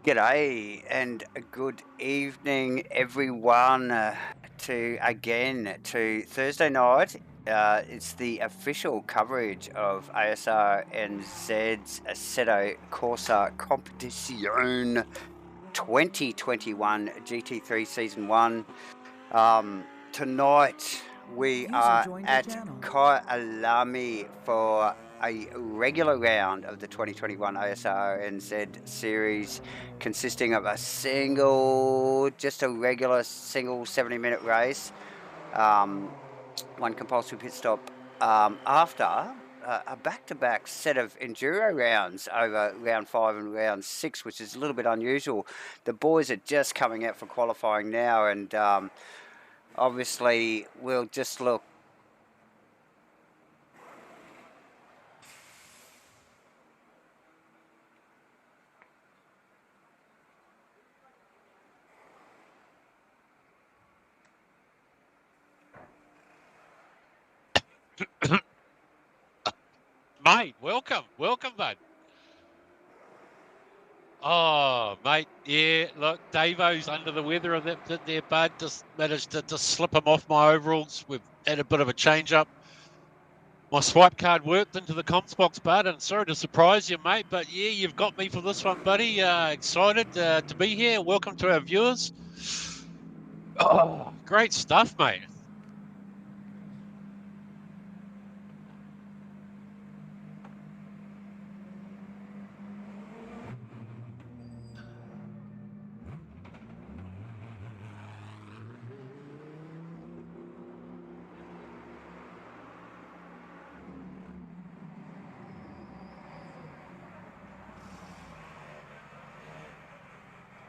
G'day and good evening, everyone. To Thursday night. It's the official coverage of Asrnz's Assetto Corsa Competition 2021 GT3 Season 1. Tonight we are at Kyalami for a regular round of the 2021 Asrnz series, consisting of just a regular single 70-minute race, one compulsory pit stop after a back-to-back set of enduro rounds over round 5 and round 6, which is a little bit unusual. The boys are just coming out for qualifying now, and obviously we'll just look. Mate, welcome, bud. Oh, mate, yeah, look, Davo's under the weather of that there, bud. Just managed to slip him off my overalls. We've had a bit of a change-up. My swipe card worked into the comps box, bud, and sorry to surprise you, mate, but yeah, you've got me for this one, buddy. Excited to be here. Welcome to our viewers. Oh, great stuff, mate.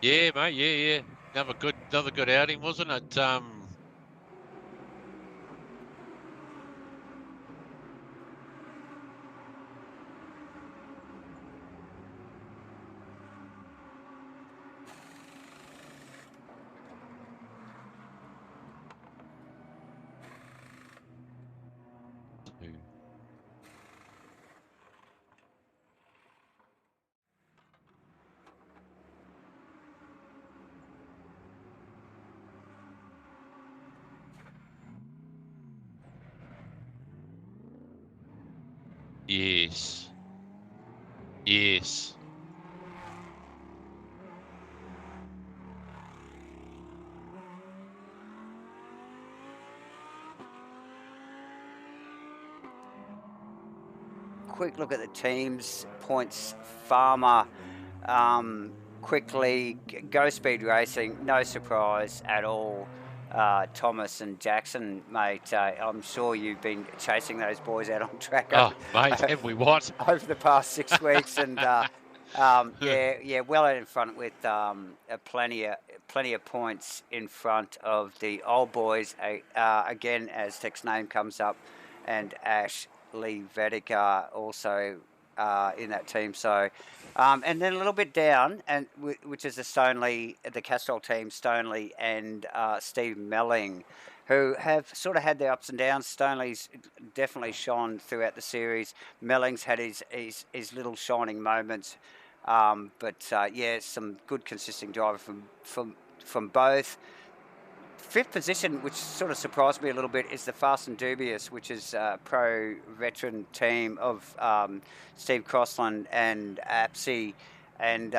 Yeah, mate. Yeah. Another good outing, wasn't it? Yes. Quick look at the teams. Points Farmer, quickly. Go Speed Racing, no surprise at all. Thomas and Jackson, mate, I'm sure you've been chasing those boys out on track. Mate, have we what? Over the past 6 weeks, and yeah, well out in front with plenty of points in front of the old boys. Again, Aztec's name comes up, and Ash Lee Vedica also in that team. So, and then a little bit down, and which is the Castrol team, Stoneley and Steve Melling, who have sort of had their ups and downs. Stoneley's definitely shone throughout the series. Melling's had his little shining moments, but yeah, some good consistent driver from both. Fifth position, which sort of surprised me a little bit, is the Fast and Dubious, which is a pro veteran team of Steve Crossland and Apsey. And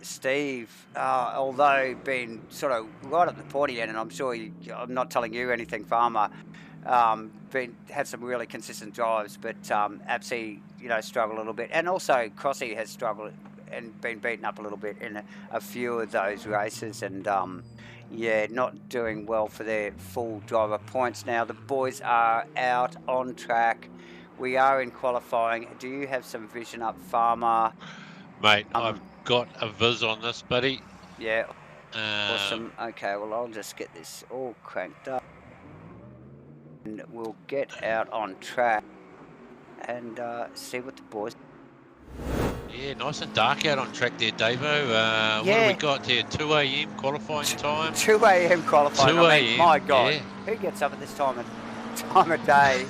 Steve, although being sort of right at the pointy end, and I'm sure I'm not telling you anything, Farmer, had some really consistent drives, but Apsey, struggled a little bit, and also Crossy has struggled and been beaten up a little bit in a few of those races, and yeah, not doing well for their full driver points. Now the boys are out on track. We are in qualifying. Do you have some vision up, Farmer? Mate, I've got a viz on this, buddy. Yeah, awesome. Okay, well, I'll just get this all cranked up, and we'll get out on track and see what the boys. Yeah, nice and dark out on track there, Davo. What do we got there? 2 a.m. qualifying time? 2 a.m. qualifying. 2 a.m. My God, yeah. Who gets up at this time of day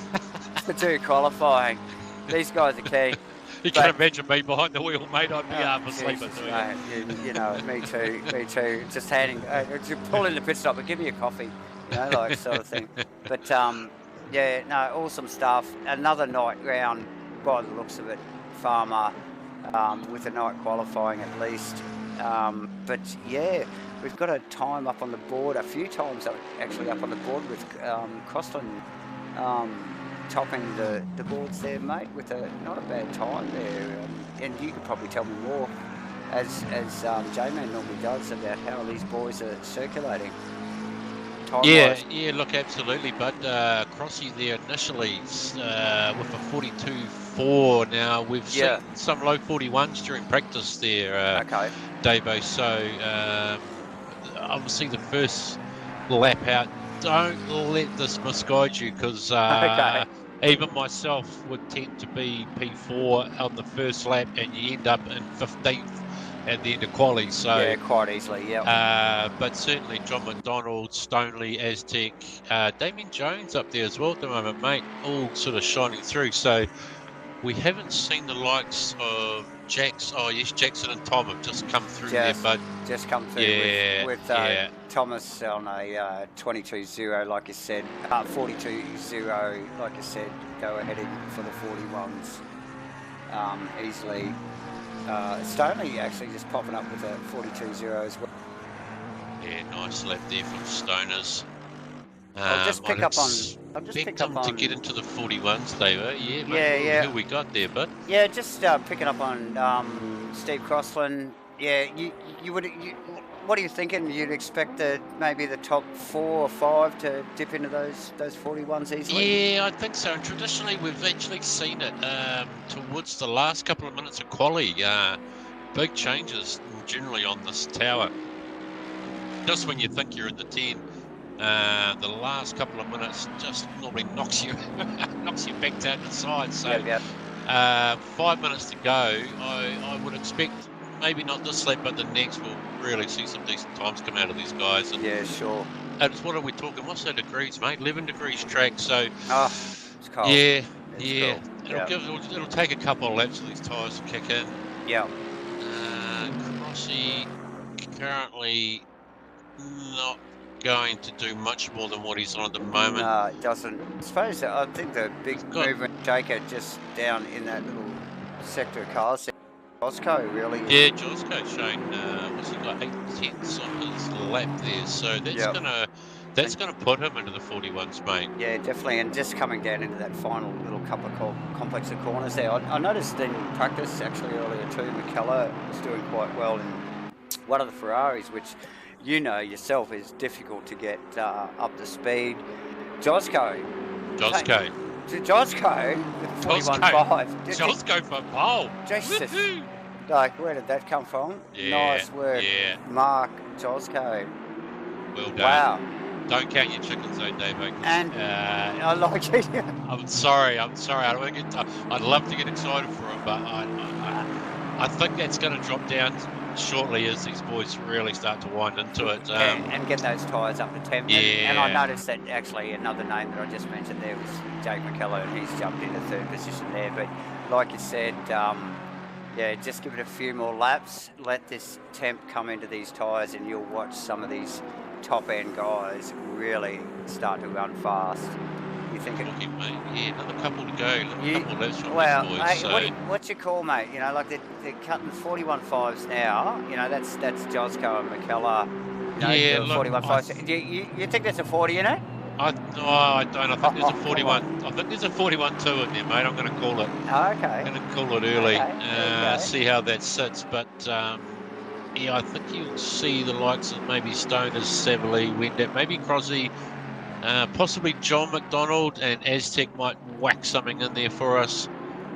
to do qualifying? These guys are key. You can imagine me behind the wheel, mate. I'd be half asleep. Jesus, mate, you know, me too, me too. Just just pull in the pit stop and give me a coffee, you know, like sort of thing. But yeah, no, awesome stuff. Another night round, by the looks of it, Farmer, with a night qualifying at least. But yeah, we've got a time up on the board, a few times actually up on the board with Crossland topping the boards there, mate, with not a bad time there. And you could probably tell me more, as J-Man normally does, about how these boys are circulating. Yeah, look, absolutely. But Crossy there initially with a 42.4. Now we've seen some low 41s during practice there, Davo. So obviously the first lap out, don't let this misguide you, because even myself would tend to be P4 on the first lap, and you end up in 15th at the end of quali. So yeah, quite easily, yeah. But certainly John McDonald, Stoneley, Aztec, Damian Jones up there as well at the moment, mate, all sort of shining through. So we haven't seen the likes of Jackson and Tom have just come through there, but just come through with Thomas on a 22.0, like you said, 42.0, like you said, they were heading for the 41s easily. Stoney actually just popping up with a 42.0 as well. Yeah, nice lap there from Stoners. I'll just pick up on. to get into the 41s, David. Yeah, mate. Yeah. Who we got there, bud? Yeah, just picking up on Steve Crossland. Yeah, what are you thinking? You'd expect maybe the top 4 or 5 to dip into those 41s easily? Yeah, I think so. And traditionally, we've actually seen it towards the last couple of minutes of quali. Big changes generally on this tower. Just when you think you're in the 10, the last couple of minutes just normally knocks you back down the side. So 5 minutes to go. I would expect, maybe not this lap, but the next, we'll really see some decent times come out of these guys. And, yeah, sure. And what are we talking? What's the degrees, mate? 11 degrees track. So it's cold. Yeah, cold. It'll take a couple of laps for these tyres to kick in. Yeah. Crossy currently not going to do much more than what he's on at the moment. No, it doesn't. I think the big movement shaker just down in that little sector of cars. Josco, really. Yeah, Josco's shown, what's he got, 8/10 on his lap there, so that's gonna put him into the 41s, mate. Yeah, definitely, and just coming down into that final little couple of complex of corners there. I noticed in practice actually earlier too, McKellar was doing quite well in one of the Ferraris, which you know yourself is difficult to get up to speed. Josco with 41.5. Josco for pole. Jesus. Like, where did that come from? Yeah, nice work, yeah. Mark Josco. Well done. Wow. Don't count your chickens though, Dave. And I like it. I'm sorry. I don't want to get. I'd love to get excited for him, but I think that's going to drop down shortly as these boys really start to wind into it. And get those tyres up to 10. Yeah. And I noticed that actually another name that I just mentioned there was Jake McKellar, and he's jumped into 3rd position there. But like you said, just give it a few more laps. Let this temp come into these tyres, and you'll watch some of these top-end guys really start to run fast. You thinking? Mate, yeah, another couple to go. Another couple laps from these boys. Hey, what's your call, mate? You know, like they're cutting 41.5s now. You know, that's Josco and McKellar. You know, 41.5s. You think there's a 40 in it? I don't. I think there's a 41. I think there's a 41.2 in there, mate. I'm going to call it. Oh, okay. I'm going to call it early. Okay. See how that sits. But I think you'll see the likes of maybe Stoners, Savily, Wendat, maybe Crosby, possibly John McDonald and Aztec might whack something in there for us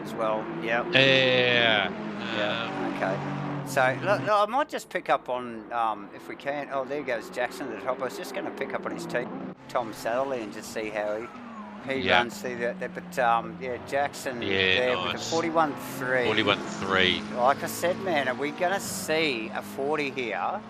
as well. Yeah. Okay. So look, I might just pick up on, if we can. Oh, there goes Jackson at the top. I was just going to pick up on his team, Tom Satterley, and just see how he runs through that. But Jackson there nice. with a 41.3. 41.3. Like I said, man, are we going to see a 40 here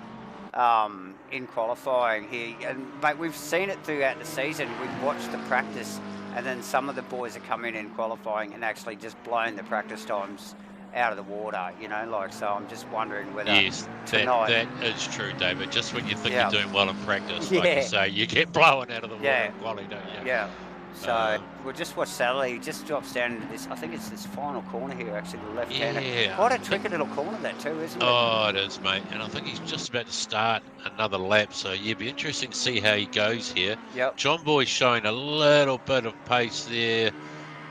in qualifying here? And mate, we've seen it throughout the season. We've watched the practice, and then some of the boys are coming in qualifying and actually just blowing the practice times out of the water, you know, like, so I'm just wondering whether Yes, tonight. that is true, David. Just when you think Yeah. you're doing well in practice, Yeah. like you say, you get blown out of the water Yeah. in quali, don't you? Yeah. So we'll just watch Saturday. He just drops down into this. I think it's this final corner here, actually, the left-hander. Yeah. Quite a tricky little corner, that too, isn't it? Oh, it is, mate. And I think he's just about to start another lap. So, yeah, it'll be interesting to see how he goes here. Yep. John Boy's showing a little bit of pace there.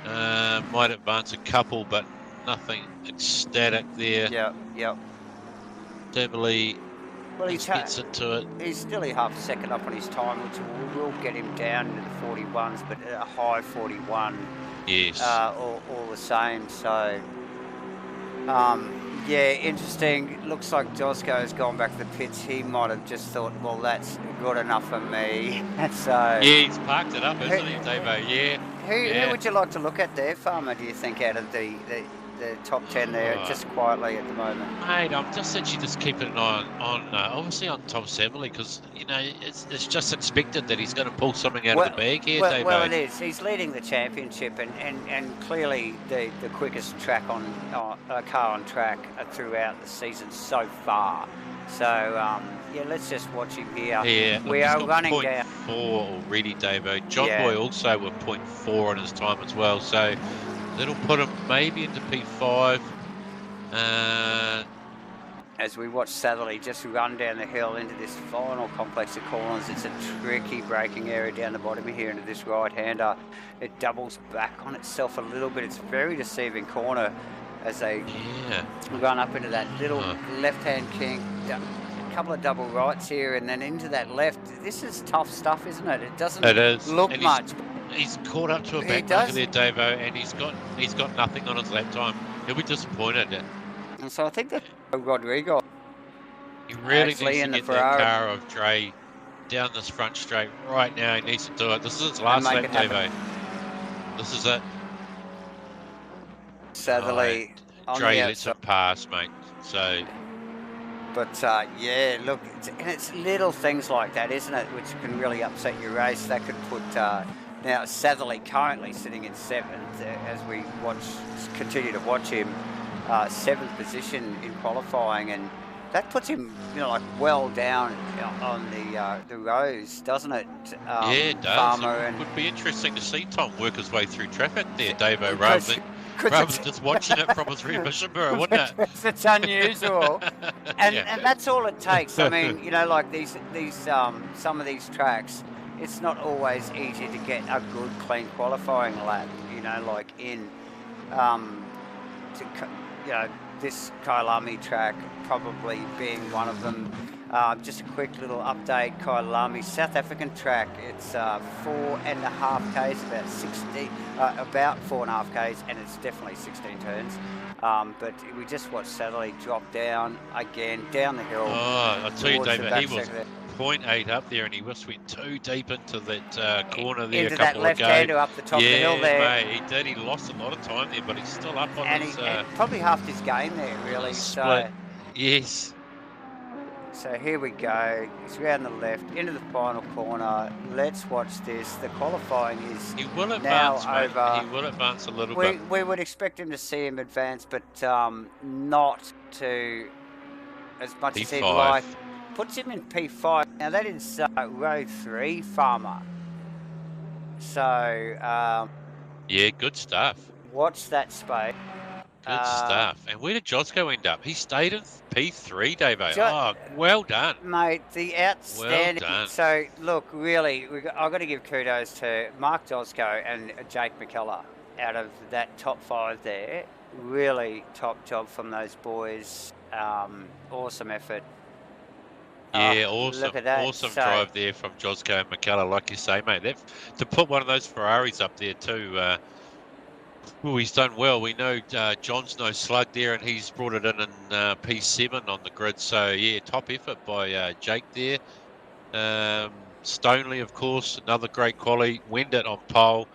Might advance a couple, but nothing ecstatic there. Yep. Definitely. Well, he gets into it. He's nearly half a second up on his time, which will get him down into the 41s, but a high 41. Yes. All the same. So, yeah, interesting. It looks like Josco's gone back to the pits. He might have just thought, well, that's good enough for me. So. Yeah, he's parked it up, isn't he, Davo? Yeah. Who would you like to look at there, Farmer, do you think, out of the top 10 there, just quietly at the moment? Mate, I'm just actually just keeping an eye on obviously on Tom Savely, because, you know, it's just expected that he's going to pull something out of the bag here, Davo. Well, it is. He's leading the championship and clearly the quickest car on track throughout the season so far. So, yeah, let's just watch him here. Yeah, we are running down. 0.4 already, Davo. John Boy also with 0.4 on his time as well. So that'll put him maybe into P5. As we watch Satherley just run down the hill into this final complex of corners, it's a tricky braking area down the bottom here into this right-hander. It doubles back on itself a little bit. It's a very deceiving corner as they run up into that little left-hand kink. A couple of double rights here and then into that left. This is tough stuff, isn't it? It doesn't look much. He's caught up to a back marker there, Davo, and he's got nothing on his lap time. He'll be disappointed. And so I think that Rodrigo, he really needs to get that car of Dre down this front straight right now. He needs to do it. This is his last lap, Davo. This is it. Sadly, Dre lets it pass, mate. So. But yeah, look, it's little things like that, isn't it, which can really upset your race. That could put now Satherley currently sitting in 7th as we continue to watch him, 7th position in qualifying, and that puts him, you know, like well down on the rows, doesn't it? Yeah, it does. It would be interesting to see Tom work his way through traffic there, Davo, rather than just watching it from his rear vision mirror, wouldn't it? It's unusual, and that's all it takes. I mean, you know, like these some of these tracks, it's not always easy to get a good, clean qualifying lap. You know, like in, this Kyalami track probably being one of them. Just a quick little update, Kyalami, South African track. It's 4.5 k's, about 4.5 k's, and it's definitely 16 turns. But we just watched Satherley drop down again, down the hill. Oh, I tell you, David, he was 0.8 up there, and he just went too deep into that corner there into a couple that of left-hander up the top of the hill there. Mate, he did. He lost a lot of time there, but he's still up on his... And probably half his game there, really. Split. Yes. So here we go. He's round the left into the final corner. Let's watch this. The qualifying is he will now advance, over. He will advance a little bit. We would expect him to see him advance, but not to as much as he'd like. Puts him in P5. Now that is row 3, Farmer. So yeah, good stuff. Watch that space. Good stuff. And where did Josco end up? He stayed in P3, Davo. Well done. Mate, the outstanding. Well done. So, look, really, I've got to give kudos to Mark Josco and Jake McKellar out of that top 5 there. Really top job from those boys. Awesome effort. Yeah, awesome drive there from Josco and McKellar, like you say, mate. To put one of those Ferraris up there too, well, he's done well. We know John's no slug there, and he's brought it in P7 on the grid. So, yeah, top effort by Jake there. Stoneley, of course, another great quali. Wendit on pole.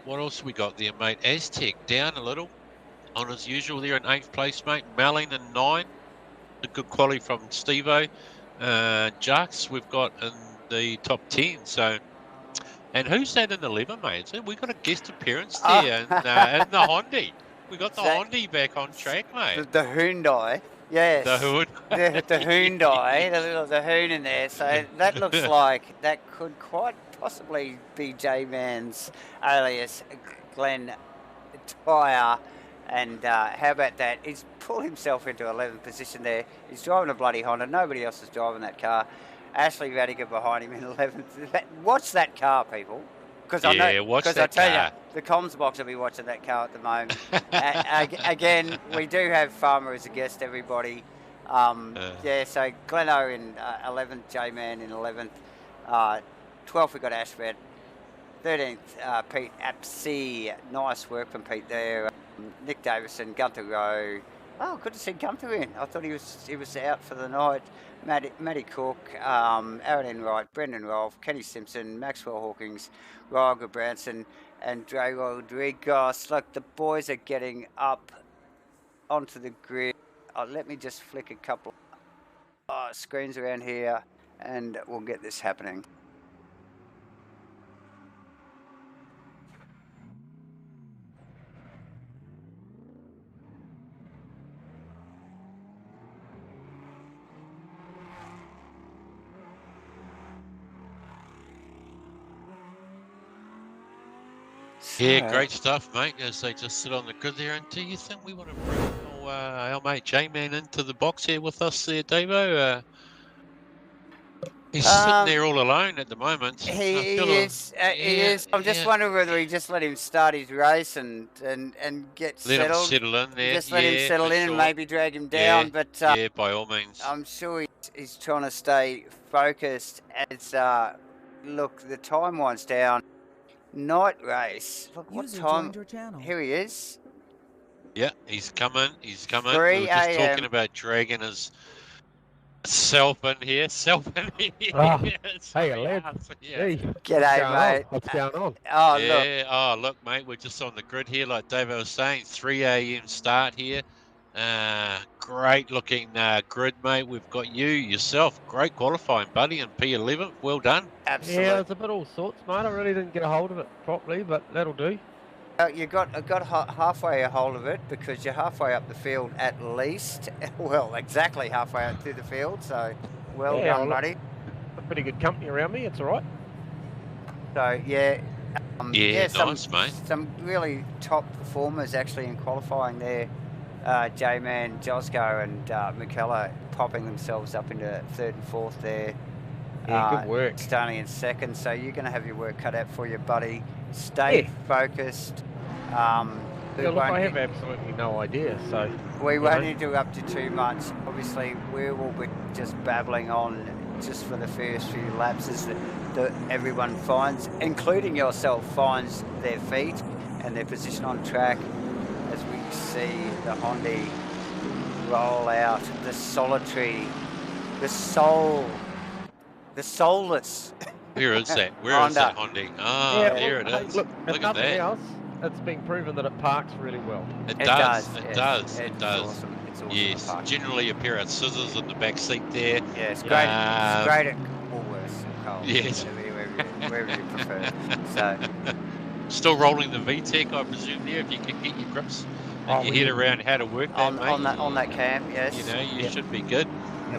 What else we got there, mate? Aztec down a little on as usual there in 8th place, mate. Malin in 9. A good quali from Steve-O. Jux we've got in the top 10. So, and who's that in 11, mate? So we've got a guest appearance there in the Honda. We got the Honda back on track, mate. The Hyundai. Yes. The hood. The Hyundai, the hoon in there. So that looks like that could quite possibly be J-Man's alias, Glenn Tyre. And how about that? He's pulled himself into 11th position there. He's driving a bloody Honda. Nobody else is driving that car. Ashley Vadiger behind him in 11th. Watch that car, people. Because I know, because I tell you, the comms box will be watching that car at the moment. Again, we do have Farmer as a guest, everybody. Yeah, so Gleno in 11th, J-Man in 11th. 12th, we got Ashford. 13th, Pete Apsey. Nice work from Pete there. Nick Davison, Gunther Rowe. Oh, good to see Gunther in. I thought he was out for the night. Matty Cook, Aaron Enright, Brendan Rolfe, Kenny Simpson, Maxwell Hawkins, Ryan Branson, and Dre Rodriguez. Look, the boys are getting up onto the grid. Let me just flick a couple screens around here, and we'll get this happening. Yeah, great stuff, mate. As they just sit on the grid there. And do you think we want to bring our mate J-Man into the box here with us there, Davo? He's sitting there all alone at the moment. He is. I'm just wondering whether he just let him start his race and get settled. Let him settle in there. Just let him settle in and maybe drag him down. Yeah, but yeah, by all means. I'm sure he's trying to stay focused. As look, the time winds down. Night race. Look, what time? Here he is. Yeah, he's coming. He's coming. 3 We were just talking about dragging his self in here. Hey, lad. Hey. G'day, mate. What's going on? Oh, yeah. look. Oh, look, mate. We're just on the grid here, like Davo was saying. 3 a.m. start here. Great looking grid, mate. We've got you yourself. Great qualifying, buddy, and P11. Well done. Absolutely. Yeah, it's a bit all sorts, mate. I really didn't get a hold of it properly, but that'll do. You got halfway a hold of it because you're halfway up the field at least. Well, exactly halfway up through the field. So, well done, buddy. A pretty good company around me. It's all right. So yeah. Nice, mate. Some really top performers actually in qualifying there. J-Man, Josco and McKellar popping themselves up into 3rd and 4th there. Yeah, good work. Starting in 2nd, so you're going to have your work cut out for you, buddy. Stay focused. Look, I have absolutely no idea, so... We won't interrupt you too much. Obviously, we will be just babbling on just for the first few laps as everyone finds, including yourself, finds their feet and their position on track. As we see the Honda roll out, the solitary, the soulless. Where is that? Where is that Honda? Oh, yeah, there it is. Look at nothing that. else, it's been proven that it parks really well. It does. It's awesome. It's awesome. Yes, generally a pair of scissors in the back seat there. Yeah, it's great. It's great at Woolworths and Coles. Yes. Wherever you prefer. So. Still rolling the VTEC, I presume, there, if you can get your grips and your head around how to work that, mate. On that cam, yes. You know, you should be good.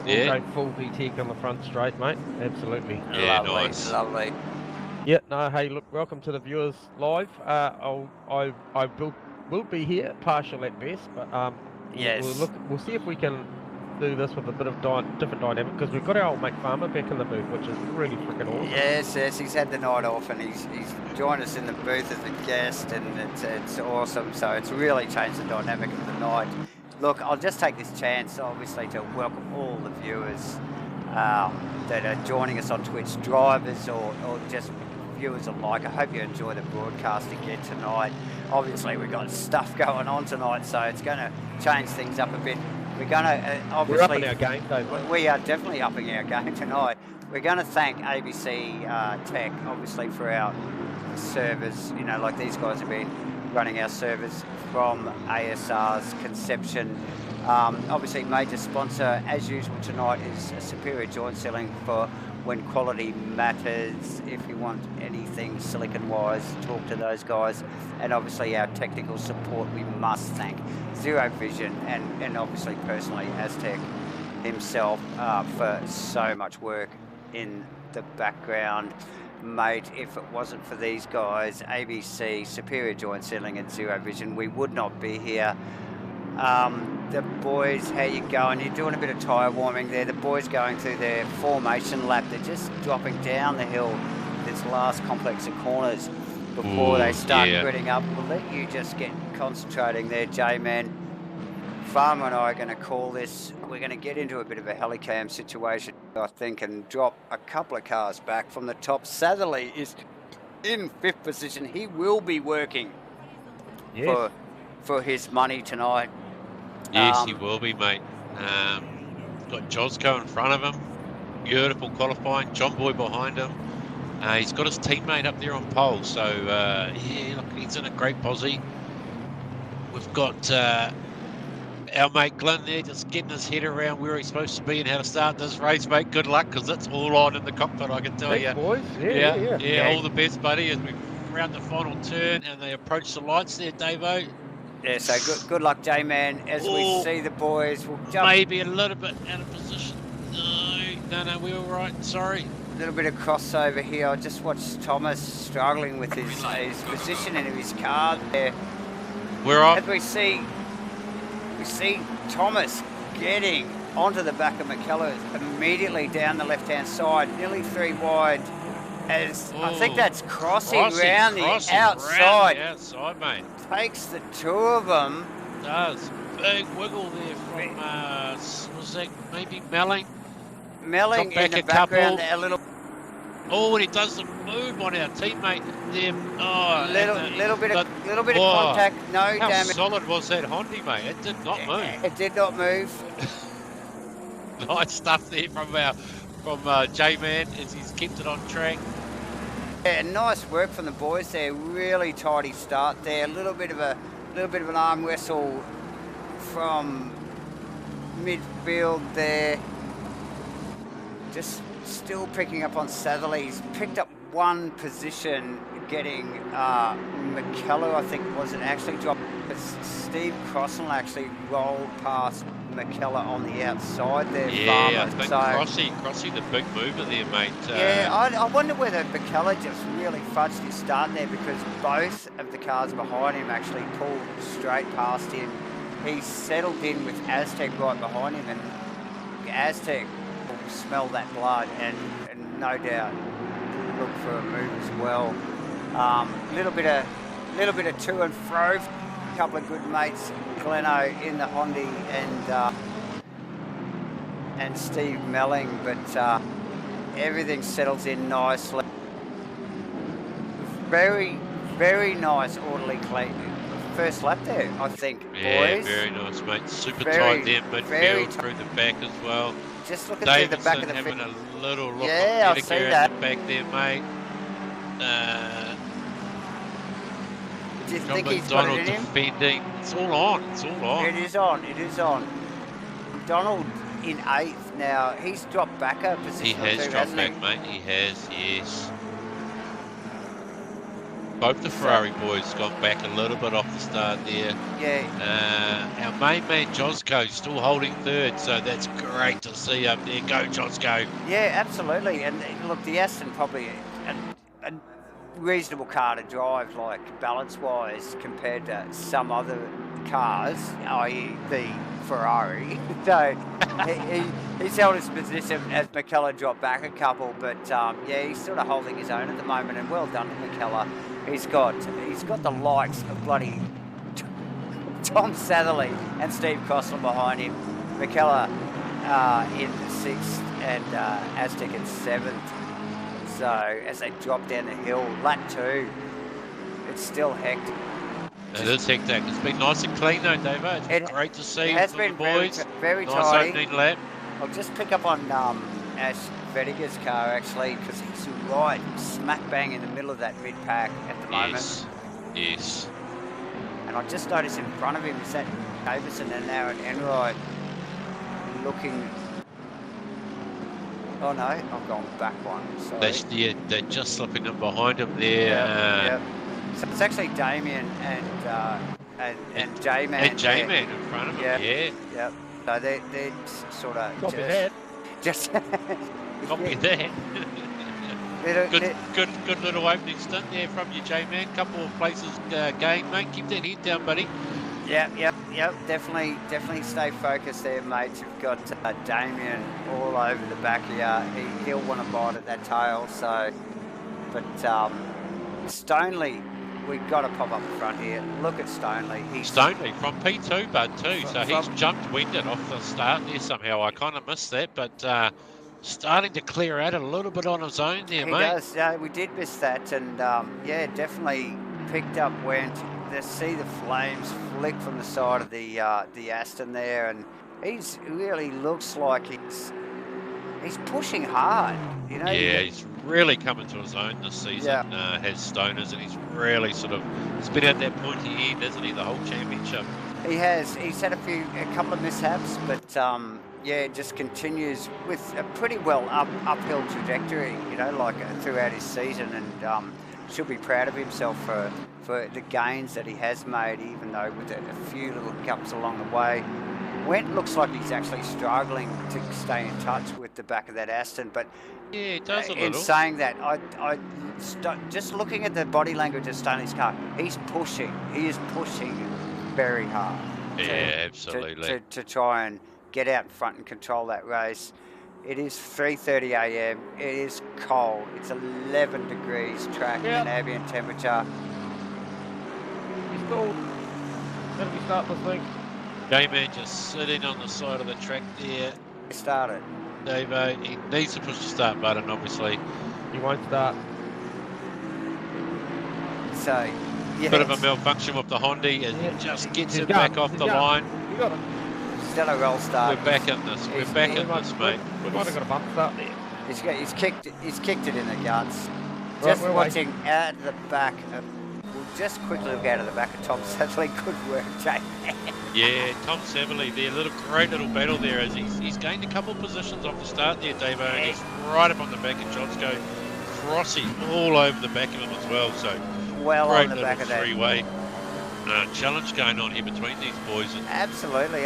We'll go full VTEC on the front straight, mate. Absolutely. Yeah, lovely, nice. Lovely. Yeah, no, hey, look, welcome to the viewers live. I will be here, partial at best, but yes. We'll see if we can do this with a bit of different dynamic, because we've got our old mate Farmer back in the booth, which is really freaking awesome. Yes, he's had the night off and he's joined us in the booth as a guest, and it's awesome. So it's really changed the dynamic of the night. Look, I'll just take this chance, obviously, to welcome all the viewers that are joining us on Twitch, drivers or just viewers alike. I hope you enjoy the broadcast again tonight. Obviously, we've got stuff going on tonight, so it's going to change things up a bit. We're going to obviously... We're upping our game, Dave. We are definitely upping our game tonight. We're going to thank ABC Tech, obviously, for our servers. You know, like these guys have been running our servers from ASR's conception Obviously, major sponsor, as usual tonight, is Superior Joint Sealing for when quality matters. If you want anything silicon-wise, talk to those guys. And obviously, our technical support, we must thank Zero Vision and obviously, personally, Aztec himself for so much work in the background. Mate, if it wasn't for these guys, ABC, Superior Joint Sealing and Zero Vision, we would not be here. The boys, how you going? You're doing a bit of tyre warming there. The boys going through their formation lap. They're just dropping down the hill, this last complex of corners before they start gridding up. We'll let you just get concentrating there, J-Man. Farmer and I are going to call this. We're going to get into a bit of a helicam situation, I think, and drop a couple of cars back from the top. Satherley is in 5th position. He will be working for his money tonight. Yes, he will be, mate. Got Josco in front of him. Beautiful qualifying. John Boy behind him. He's got his teammate up there on pole. So, yeah, look, he's in a great posse. We've got our mate Glenn there just getting his head around where he's supposed to be and how to start this race, mate. Good luck, because it's all on in the cockpit, I can tell you. Boys. Yeah, all the best, buddy, as we round the final turn and they approach the lights there, Davo. Yeah, so good luck, J-Man. As we see the boys, we'll jump. Maybe a little bit out of position. No, we were right. Sorry. A little bit of crossover here. I just watched Thomas struggling with his position in his car there. We're off. As we see Thomas getting onto the back of McKellar immediately down the left-hand side, nearly 3 wide. As I think that's crossing round the outside. Outside, mate. Takes the 2 of them. Does. Big wiggle there from, was that maybe Melling? Melling in the background a little. Oh, and he does the move on our teammate there. Oh, little bit of contact. No damage. How solid was that Honda, mate? It did not move. It did not move. Nice stuff there from J-Man as he's kept it on track. Yeah, nice work from the boys there. Really tidy start there. A little bit of an arm wrestle from midfield there. Just still picking up on Satherley. He's picked up 1 position, getting McKellar, I think, wasn't actually dropped. But Steve Crossell actually rolled past McKellar on the outside there. Yeah, I think Crossy, the big mover there, mate. Yeah, I wonder whether McKellar just really fudged his start there, because both of the cars behind him actually pulled straight past him. He settled in with Aztec right behind him, and Aztec will smell that blood and no doubt look for a move as well. Little bit of to and fro. A couple of good mates, Gleno in the Honda and Steve Melling, but everything settles in nicely. Very, very nice, orderly clean first lap there, I think, yeah, boys. Very nice, mate. Super tight there, midfield through the back as well. Just looking through the back of the having a little look. Yeah, I've seen that. The back there, mate. Do you John think he's got it in him? Defending. It's all on. It's all on. It is on. It is on. Donald in 8th now. He's dropped back a position. He has dropped back, mate. He has, yes. Both the Ferrari boys got back a little bit off the start there. Yeah. Our main man, Josco, still holding 3rd, so that's great to see up there. Go, Josco. Yeah, absolutely. And look, the Aston probably a reasonable car to drive, like balance-wise, compared to some other cars, i.e. the Ferrari. So he's held his position as McKellar dropped back a couple, but yeah, he's sort of holding his own at the moment, and well done to McKellar. He's got the likes of bloody Tom Satherley and Steve Crossland behind him. McKellar in 6th and Aztec in 7th. So as they drop down the hill, lap 2, it's still hectic. It is hectic. It's been nice and clean though, Davo. It's been great to see. It has been the boys. very nice tidy. Opening lap. I'll just pick up on Ash Vediger's car actually, because he's right smack bang in the middle of that mid pack at the moment. Yes. And I just noticed in front of him is that Davison and now at Enright looking. Oh no, I've gone back one. Sorry. They're just slipping in behind him there. Yep. So it's actually Damian and J-Man. And J-Man in front of him. Yeah. Yep. So they're sort of Copy that. Just Copy that. Good little opening stunt there from you, J-Man. Couple of places gained, mate. Keep that head down, buddy. Yep. Definitely stay focused there, mate. You've got Damian all over the back here. He'll want to bite at that tail. So, but Stoneley, we've got to pop up the front here. Look at Stoneley. Stoneley from P2, bud, too. So he's jumped winded off the start there somehow. I kind of missed that, but starting to clear out a little bit on his own there, mate. He does. Yeah, we did miss that, and yeah, definitely picked up when to see the flames flick from the side of the Aston there, and he's really looks like he's pushing hard. You know. Yeah, he's really coming to his own this season. Has Stoners, and he's really he's been at that pointy end, hasn't he, the whole championship? He has. He's had a couple of mishaps, but yeah, it just continues with a pretty well uphill trajectory, you know, like throughout his season, and should be proud of himself for the gains that he has made, even though with a few little hiccups along the way. Went looks like he's actually struggling to stay in touch with the back of that Aston, but yeah, it does a little. In saying that, just looking at the body language of Stoney's car, he's pushing. He is pushing very hard. Yeah, absolutely. To try and get out in front and control that race. It is 3:30 a.m. It is cold. It's 11 degrees track and ambient temperature. He's cold. Let me start this thing. J-Man just sitting on the side of the track there. He started. Davo, he needs to push the start button, obviously. He won't start. So, yeah. Bit of a malfunction with the Honda, and he just gets it back off the line. You got it. Still a roll start. We're back in this. We're back in this, mate. We might have got a bump start there. He's kicked it in the guts. Just watching out of the back of. We'll just quickly look out of the back of Tom Savely. Good work, Jay. Yeah, Tom Savely there. Great little battle there as he's gained a couple of positions off the start there, Davo, and he's right up on the back of Johnsko, crossing all over the back of him as well. So well great on the back of that three-way challenge going on here between these boys. And absolutely.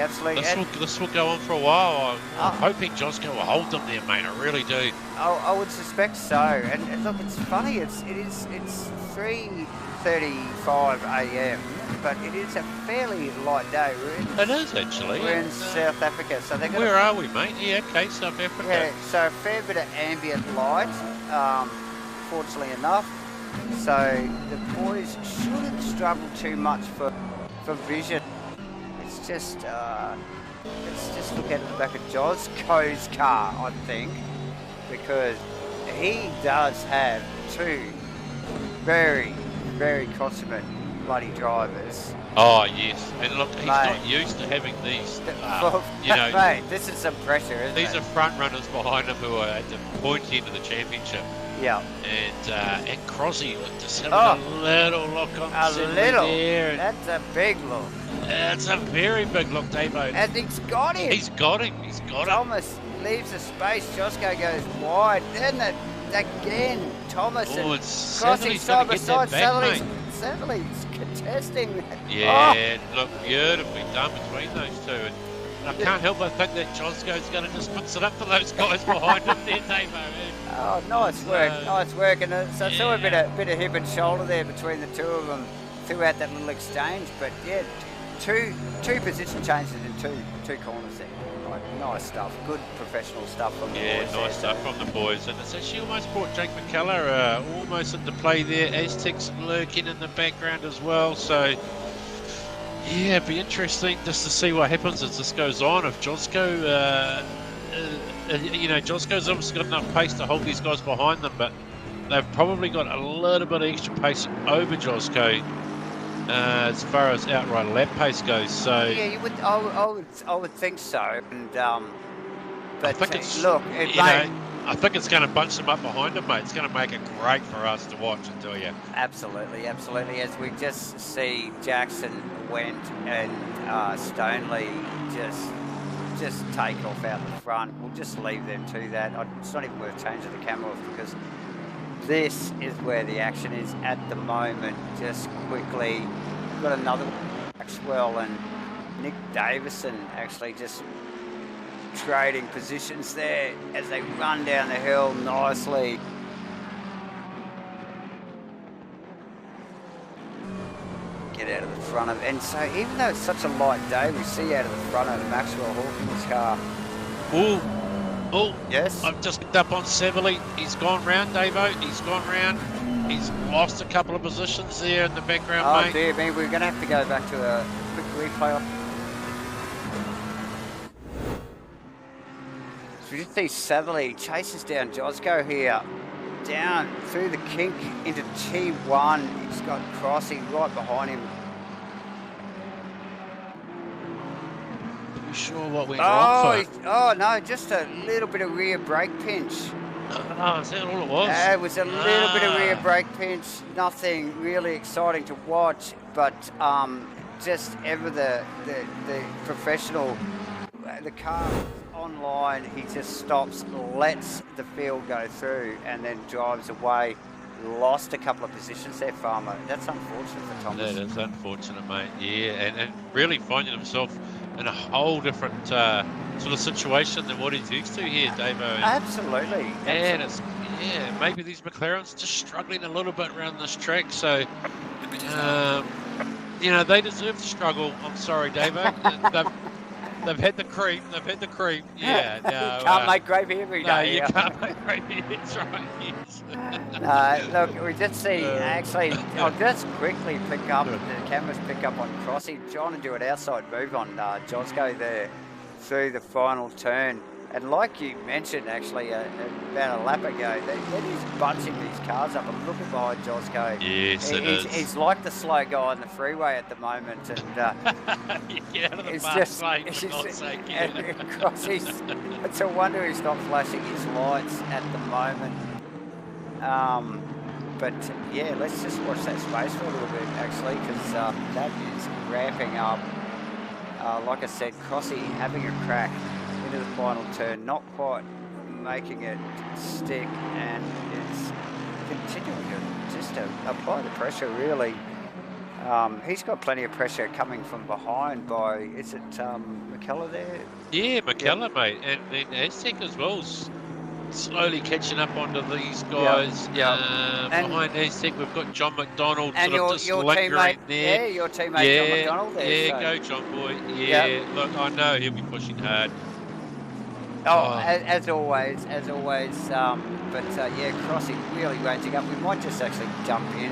This will go on for a while. I'm hoping Johnsko will hold them there, mate. I really do. I would suspect so. And look, it's funny. It's 3:35 a.m. but it is a fairly light day. It is actually. We're in South Africa, so they're going. Where are we, mate? Yeah, okay, South Africa. Yeah, so a fair bit of ambient light, fortunately enough. So the boys shouldn't struggle too much for vision. It's just let's just look at the back of Josko's car, I think, because he does have two very, very consummate bloody drivers. Oh yes, and look, he's not used to having these. You know, mate, this is some pressure, isn't it? These are front runners behind him who are at the point end of the championship. Yeah. And Crosby just having a little look on there. That's a big look. That's a very big look, Davo. And he's got him. He's got him. Thomas leaves the space. Josko goes wide. Then again, Thomas crossing side by side. Savely's contesting. Yeah, look, beautifully done between those two. And I can't help but think that Josko's going to just mix it up for those guys behind him there, Davo. Oh, nice work, and so I saw a bit of hip and shoulder there between the two of them throughout that little exchange. But yeah, two position changes in two corners there. Like, nice stuff, good professional stuff from the boys. Yeah, nice stuff from the boys, and it's actually almost brought Jake McCullough almost into play there. Aztec's lurking in the background as well, so yeah, it'd be interesting just to see what happens as this goes on. If Josko, Josko's obviously got enough pace to hold these guys behind them, but they've probably got a little bit of extra pace over Josko as far as outright lap pace goes. So yeah, I would think so. And but I think it's, look, I think it's going to bunch them up behind him, mate. It's going to make it great for us to watch, I tell you. Absolutely, absolutely. As we just see Jackson, Went, and Stoneley just take off out the front. We'll just leave them to that. It's not even worth changing the camera off because this is where the action is at the moment. Just quickly, we've got another Maxwell and Nick Davison actually just trading positions there as they run down the hill nicely. Get out of the front of, and so even though it's such a light day, we see out of the front of the Maxwell Hawkins car. Oh, yes. I've just picked up on Severly. He's gone round, Davo. He's gone round. He's lost a couple of positions there in the background, mate. Oh dear me, we're going to have to go back to a quick replay. So we just see Severly chases down Josco here. Down through the kink into T1. He's got Crossy right behind him. Are you sure what went wrong for? Oh no, just a little bit of rear brake pinch. Oh, is that all it was? It was a little bit of rear brake pinch. Nothing really exciting to watch, but just ever the professional, the car online, he just stops, lets the field go through, and then drives away. Lost a couple of positions there, Farmer. That's unfortunate for Thomas. That is unfortunate, mate. Yeah, and really finding himself in a whole different sort of situation than what he's used to here, Davo. Absolutely. And it's, maybe these McLarens just struggling a little bit around this track. So, you know, they deserve to struggle. I'm sorry, Davo. They've had the cream. They've had the cream. Yeah. No, can't make gravy every day. No, you can't make gravy. That's right. Yes. Look, we did see, actually, I'll just quickly pick up, the cameras pick up on Crossy, trying to do an outside move on Josco there through the final turn. And like you mentioned, actually, about a lap ago, they're just bunching these cars up. I'm looking behind Josco. Yes, it is. He's like the slow guy on the freeway at the moment. And you get out of the it's fast just, lane, for God's sake. and Crossy's, it's a wonder he's not flashing his lights at the moment. But yeah, let's just watch that space for a little bit, actually, because that is ramping up. Like I said, Crossy having a crack into the final turn, not quite making it stick, and it's continuing to just apply the pressure, really. He's got plenty of pressure coming from behind by, is it McKellar there? Yeah, McKellar, mate, and Aztec as well. Slowly catching up onto these guys. Behind Aztec, we've got John McDonald and sort of just lingering there. Yeah, your teammate John McDonald there. Yeah, so. go John boy. Yeah, look, I know he'll be pushing hard. As always. But Crossy really raging up. We might just actually jump in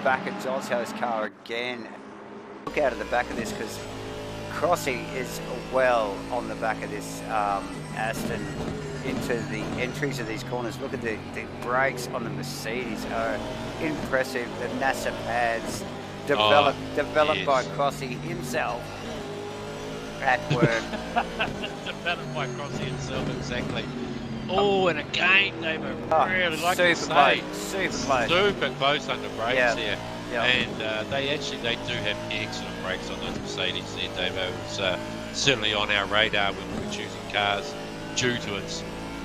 back at Josco's car again. Look out of the back of this because Crossy is well on the back of this Aston into the entries of these corners. Look at the brakes on the Mercedes are impressive. The NASA pads developed by Crossy himself at work. Developed by Crossy himself, exactly. Oh, and again, they were really like super to say, super close under brakes here. Yeah. And they do have excellent brakes on those Mercedes there, Davo. It was certainly on our radar when we were choosing cars due to its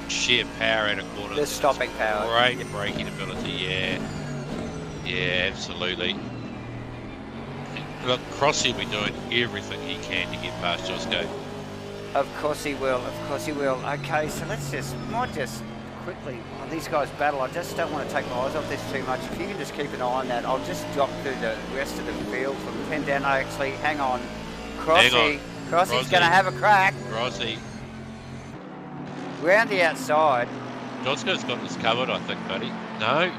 sheer power at a corner. The stopping power. Great braking ability, yeah, absolutely. Look, Crossy will be doing everything he can to get past Josco. Of course he will. Okay, so might just quickly, while these guys battle, I just don't want to take my eyes off this too much. If you can just keep an eye on that, I'll just drop through the rest of the field from 10 down. Actually, hang on. Crossy's going to have a crack. Crossy. Round the outside. Josco's got this covered, I think, buddy. No,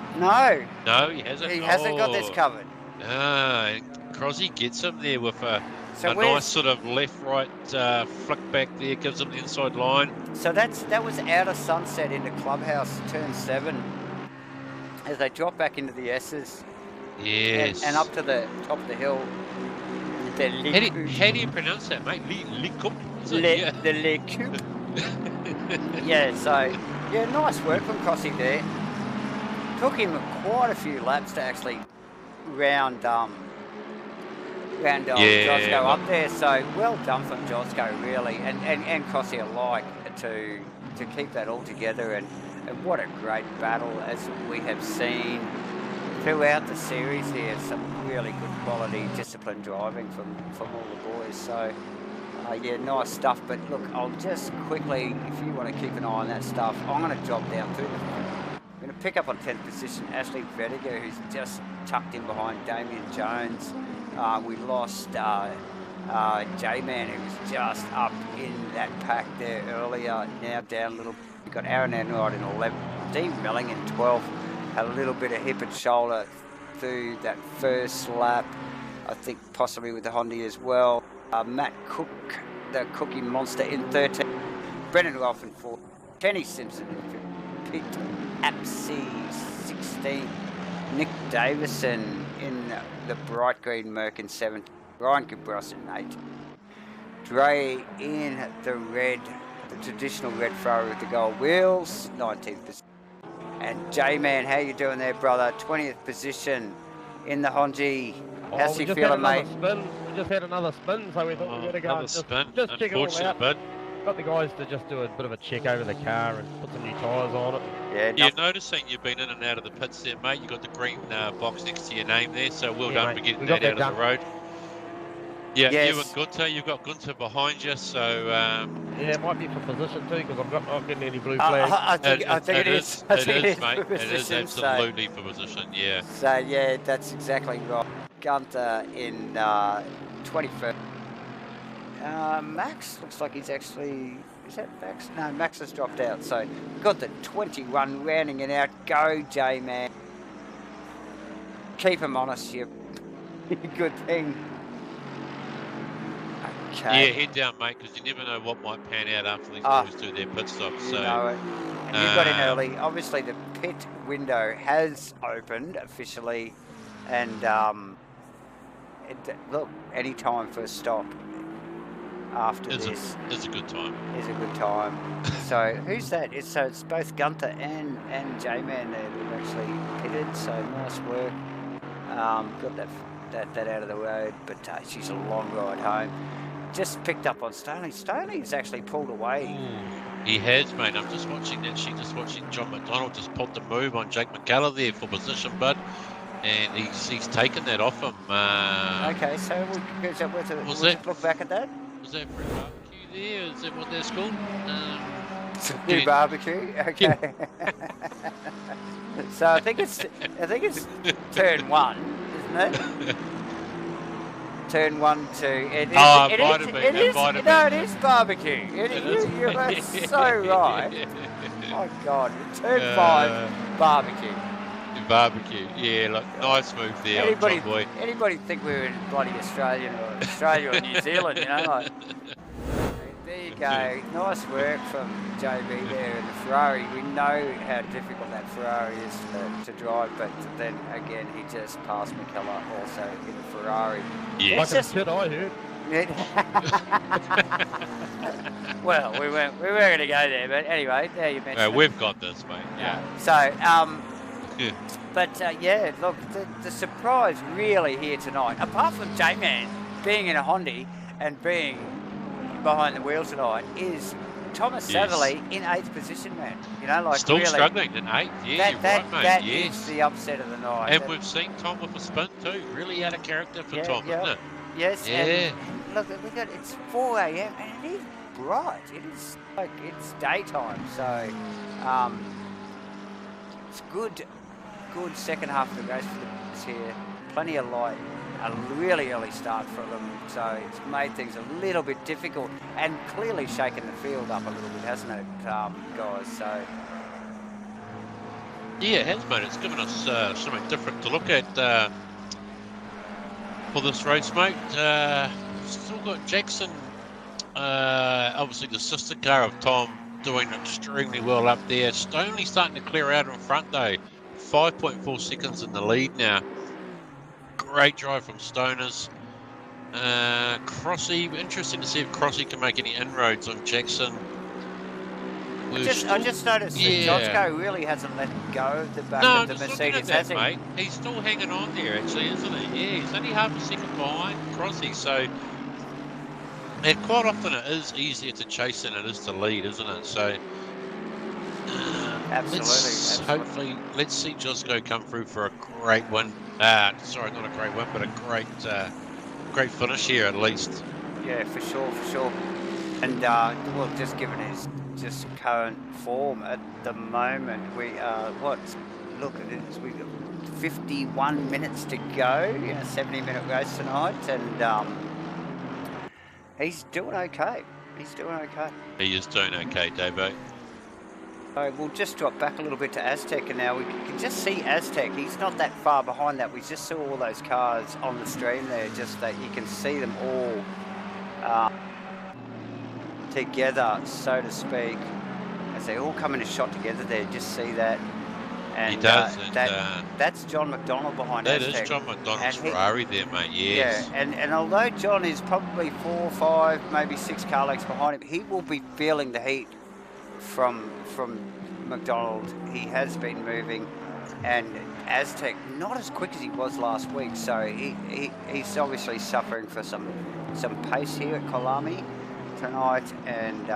he hasn't. He hasn't got this covered. No, Crossy gets him there with a nice sort of left-right flick back there, gives him the inside line. So that was out of Sunset into Clubhouse, turn 7, as they drop back into the S's. Yes. And up to the top of the hill. How do you pronounce that, mate? Le Coupe? The Le Coupe. Yeah, so Yeah, nice work from Crossy there. Took him quite a few laps to actually round Josco up there. So well done from Josco, really, and Crossy alike to keep that all together. And what a great battle, as we have seen throughout the series here. Some really good quality, disciplined driving from all the boys. So yeah, nice stuff. But look, I'll just quickly, if you want to keep an eye on that stuff, I'm going to drop down to I'm going to pick up on 10th position Ashley Vediger, who's just tucked in behind Damian Jones. We lost J-Man, who was just up in that pack there earlier, now down a little. We've got RND-7 in 11th, Dean Melling in 12th, had a little bit of hip and shoulder through that first lap, I think possibly with the Honda as well. Matt Cook, the Cookie Monster, in 13th, Brendan Rolfe in 4th, Kenny Simpson in 5th, Pete Apsey 16th, Nick Davison in the bright green Merc in 7th, Ryan Cabros in 8th, Dre in the traditional red Ferrari with the gold wheels, 19th position. And J-Man, how you doing there, brother? 20th position in the Honji. How's he feeling, mate? We just had another spin, so we thought we better go and just check it all out. Bud. Got the guys to just do a bit of a check over the car and put some new tyres on it. Yeah, you're noticing you've been in and out of the pits there, mate. You got the green box next to your name there, so well done for getting that out of the road. Yeah, yes. You and Gunter, you've got Gunter behind you, so... yeah, it might be for position too, because I'm not getting any blue flags. I think it is. It is, mate. It is absolutely for position, yeah. So, yeah, that's exactly right. Gunter in 21st. Max looks like he's actually... Is that Max? No, Max has dropped out, so we've got the 21 rounding it out. Go, J-Man. Keep him honest, you good thing. Okay. Yeah, head down, mate, because you never know what might pan out after these boys do their pit stops. So, you know it. And you got in early. Obviously, the pit window has opened officially, and look, any time for a stop after this is a good time. Is a good time. So who's that? It's both Gunter and J-Man there who've actually pitted. So nice work. Got that out of the road, but she's a long ride home. Just picked up on Stoney. Stoney's actually pulled away. He has, mate. I'm just watching that. Just watching John McDonald just put the move on Jake McCullough there for position, bud, and he's taken that off him. Okay, so we'll look back at that. Was that for a barbecue there? Is that what that's called? New barbecue. Okay. So I think it's turn 1, isn't it? Turn 1, 2. It is barbecue. You're so right. My God, turn 5, barbecue. Barbecue, yeah, look, nice move there, John boy. Anybody think we were in bloody Australia or New Zealand, you know? Like, there you go. Nice work from JB there in the Ferrari. We know how difficult that Ferrari is to drive, but then again, he just passed McCullough also in the Ferrari. Yeah, like a pit, I heard. Well, we weren't going to go there, but anyway, there you mentioned. We've got this, mate. Yeah. So, but yeah, look, the surprise really here tonight, apart from J-Man being in a Honda and being behind the wheel tonight, is Thomas Satherley in 8th position, man. You know, like still really struggling in 8th. Yeah, you're right, mate. That is the upset of the night. And we've seen Tom with a spin too. Really out of character for Tom, isn't it? Yes. Yeah. And look, it's 4 a.m. and it is bright. It is like it's daytime, so it's good second half of the race for the boys here. Plenty of light. A really early start for them, so it's made things a little bit difficult and clearly shaken the field up a little bit, hasn't it, guys? So yeah, it has, mate. It's given us something different to look at for this race, mate. Still got Jackson, obviously the sister car of Tom, doing extremely well up there. Stoney starting to clear out in front though, 5.4 seconds in the lead now. Great drive from Stoners. Crossy, interesting to see if Crossy can make any inroads on Jackson. we're I just noticed that Jotzko really hasn't let go of the back of the Mercedes, has he? Mate. He's still hanging on there, actually, isn't he? Yeah, he's only half a second behind Crossy, so... And quite often it is easier to chase than it is to lead, isn't it? So... Absolutely. Hopefully, let's see Jotzko come through for a great win. Sorry, not a great win, but a great finish here at least. Yeah, for sure. And well, just given his current form at the moment, we look at this, we got 51 minutes to go. 70-minute race tonight, and he's doing okay. He is doing okay, Davo. So we'll just drop back a little bit to Aztec, and now we can just see Aztec. He's not that far behind that. We just saw all those cars on the stream there, just that you can see them all together, so to speak, as they all come in a shot together there. Just see that. And he does. That's John McDonald behind Aztec. That is John McDonald's Ferrari there, mate, yes. Yeah, and although John is probably 4, 5, maybe 6 car lengths behind him, he will be feeling the heat from McDonald. He has been moving, and Aztec not as quick as he was last week, so he's obviously suffering for some pace here at Kyalami tonight, and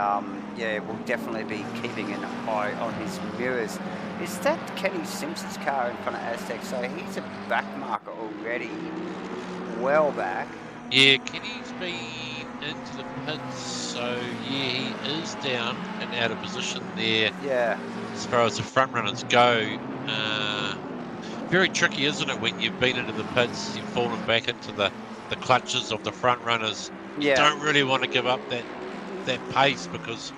yeah, we'll definitely be keeping an eye on his mirrors. Is that Kenny Simpson's car in front of Aztec? So he's a back marker already, well back. Yeah, Kenny's been into the pits, so yeah, he is down and out of position there. Yeah. As far as the front runners go, very tricky, isn't it, when you've been into the pits, you've fallen back into the clutches of the front runners. Yeah. You don't really want to give up that pace, because